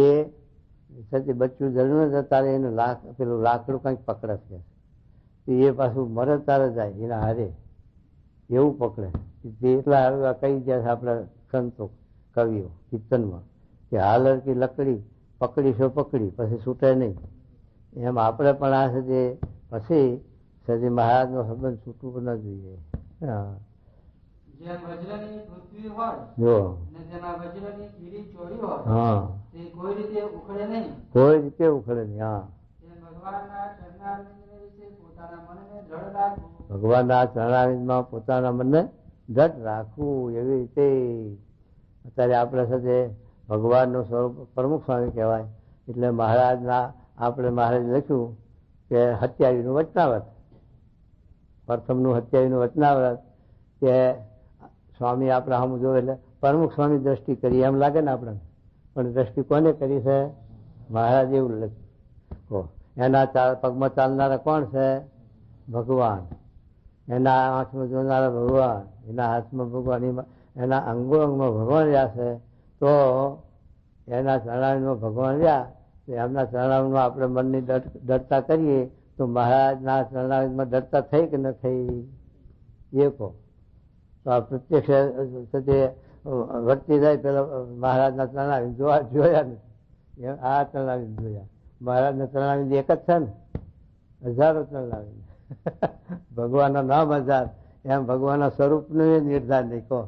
એ સતી બચ્ચું જન્મ તારે એનું પેલું લાકડું કંઈક પકડે છે, એ પાછું મરે તારે જાય એના હારે એવું પકડે. એટલા હારું કહી ગયા છે આપણા સંતો કવિઓ કીર્તનમાં કે હાલર કી લકડી પકડીશો પકડી પછી છૂટે નહીં. એમ આપણે પણ આ છે પછી સજી મહારાજનો સંબંધ છૂટવું ન જોઈએ. જેમ વજ્રની પૃથ્વી હોય જો અને તેમાં વજ્રની કીડી ચોરી હોય, હા, તે કોઈ રીતે ઉખડે નહીં. કોઈ રીતે ઉખડે નહીં. હા, તેમ ભગવાનના ચરણારવિંદ વિશે પોતાના મનને દ્રઢ રાખવું. ભગવાનના ચરણારવિંદમાં પોતાના મનને દ્રઢ રાખવું. એવી રીતે અત્યારે આપણે સાથે ભગવાનનું સ્વરૂપ પ્રમુખ સ્વામી કહેવાય. એટલે મહારાજના આપણે મહારાજ લખ્યું કે 27નું વચનાવ્રત, પ્રથમનું 27નું વચનાવ્રત કે સ્વામી આપણે સામું જોવે એટલે પ્રમુખ સ્વામી દ્રષ્ટિ કરી એમ લાગે ને આપણને, પણ દ્રષ્ટિ કોને કરી છે? મહારાજ એવું લખ્યું. એના પગમાં ચાલનારા કોણ છે? ભગવાન. એના આંખમાં જોનારા ભગવાન, એના હાથમાં ભગવાન, એના અંગો અંગમાં ભગવાન રહ્યા છે. તો એના ચરણાવીમાં ભગવાન રહ્યા તો એમના ચરણાવીમાં આપણે મનની દઢતા કરીએ તો મહારાજના ચરણાવીમાં દઢતા થઈ કે ન થઈ એ કહો. તો આ પ્રત્યક્ષ વર્તી જાય પેલા મહારાજના ચરણાવીન જોયા નથી, આ ચરણાવીન જોયા. મહારાજના ચરણાવીન એક જ છે ને, હજારો ચરણાવીન. ભગવાનના નામ 1000, એમ ભગવાનના સ્વરૂપનું નિર્ધાર નહીં કહો.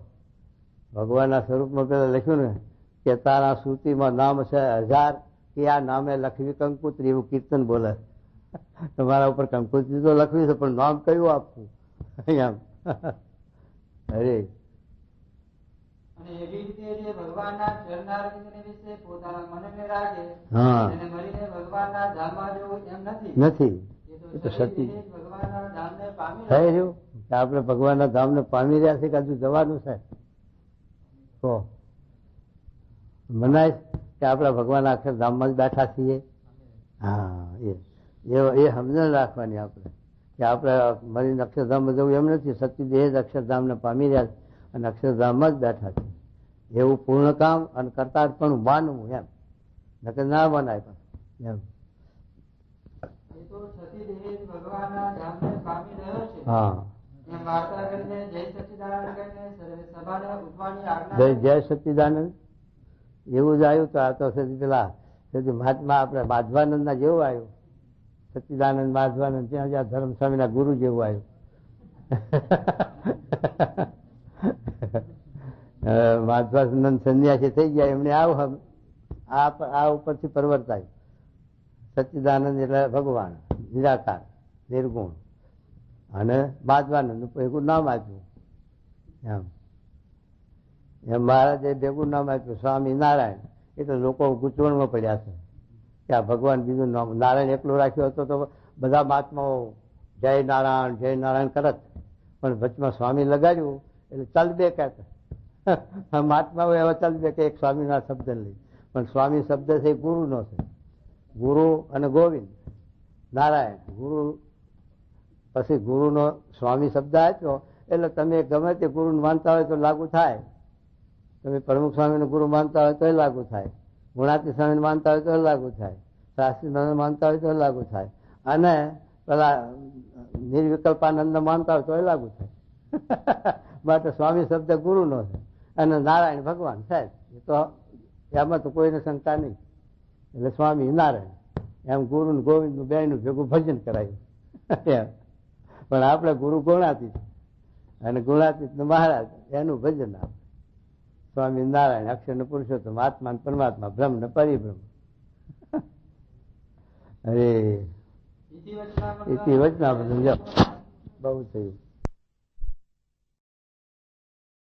ભગવાનના સ્વરૂપમાં પેલા લખ્યું ને કે તારા શ્રુતિમાં નામ છે 1000, કે આ નામે લખવી કંકુત્રી, એવું કીર્તન બોલે. તમારા ઉપર કંકુત્રી તો લખવી છે પણ નામ કયું આપવું એમ. અરે અને એવી રીતે જે ભગવાનના ચરણારવિંદને વિશે પોતાના મનને રાખે અને મરીને ભગવાનના ધામમાં જવું એમ નથી. એ તો સતી ભગવાનના ધામને પામી થઈ રહ્યું કે આપણે ભગવાનના ધામને પામી રહ્યા છે કે હજુ જવાનું છે? તો મનાય કે આપણે ભગવાનના અક્ષરધામમાં જ બેઠા છીએ. હા, એ સમજણ રાખવાની આપણે કે આપણે મરીને અક્ષરધામમાં જવું એમ નથી. સતીદેહ જ અક્ષરધામને પામી રહ્યા અને અક્ષરધામમાં જ બેઠા છે. એવું પૂર્ણ કામ અને કરતા પણ માનવું એમ, નકર ના મનાય પણ એમ. ભગવાનના ધામને પામી રહ્યો છે. હા, એમ વાર્તા કરીને જય સચ્ચિદાનંદ કહીને સભાને ઉઠવાની આજ્ઞા. જય સચ્ચિદાનંદ એવું જ આવ્યું. તો આ તો પેલા મહાત્મા આપણે માધવાનંદના જેવું આવ્યું. સચ્ચિદાનંદ માધવાનંદ ત્યાં જ્યાં ધર્મસ્વામીના ગુરુ જેવું આવ્યું. માધવાનંદ સંન્યાસી થઈ ગયા એમને આવું આ ઉપરથી પરિવર્તાયું. સચ્ચિદાનંદ એટલે ભગવાન નિરાકાર નિર્ગુણ, અને માધવાનંદ ભેગું નામ આપ્યું એમ મહારાજે ભેગું નામ આપ્યું સ્વામી નારાયણ. એટલે લોકો ગૂંચવણમાં પડ્યા છે કે આ ભગવાન બીજું નામ નારાયણ એકલું રાખ્યું હતો તો બધા મહાત્માઓ જય નારાયણ કરત, પણ વચમાં સ્વામી લગાડ્યું એટલે ચાલ બે કહેતા મહાત્માઓ એવા ચાલ બે કે એક સ્વામીના શબ્દ લઈ. પણ સ્વામી શબ્દ છે એ ગુરુનો છે. ગુરુ અને ગોવિંદ નારાયણ ગુરુ, પછી ગુરુનો સ્વામી શબ્દ આપ્યો એટલે તમે ગમે તે ગુરુને માનતા હોય તો લાગુ થાય. તમે પ્રમુખ સ્વામીને ગુરુ માનતા હોય તો લાગુ થાય, ગુણાતી સ્વામીને માનતા હોય તો લાગુ થાય, શાસ્ત્રી માનતા હોય તો લાગુ થાય, અને પેલા નિર્વિકલ્પાનંદ માનતા હોય તો લાગુ થાય. માટે સ્વામી શબ્દ ગુરુનો છે અને નારાયણ ભગવાન સાહેબ. એ તો એમાં તો કોઈને શંકા નહીં. એટલે સ્વામી નારાયણ એમ ગુરુ ને ગોવિંદ નું બેનું ભેગું ભજન કરાયું. પણ આપણે ગુરુ ગુણાતીત અને ગુણાતીત મહારાજ એનું ભજન આપણે સ્વામી નારાયણ અક્ષર ને પુરુષોત્તમ આત્મા ને પરમાત્મા બ્રહ્મ ને પરિબ્રહ્મ. અરે ઇતિ વચના બહુ થયું.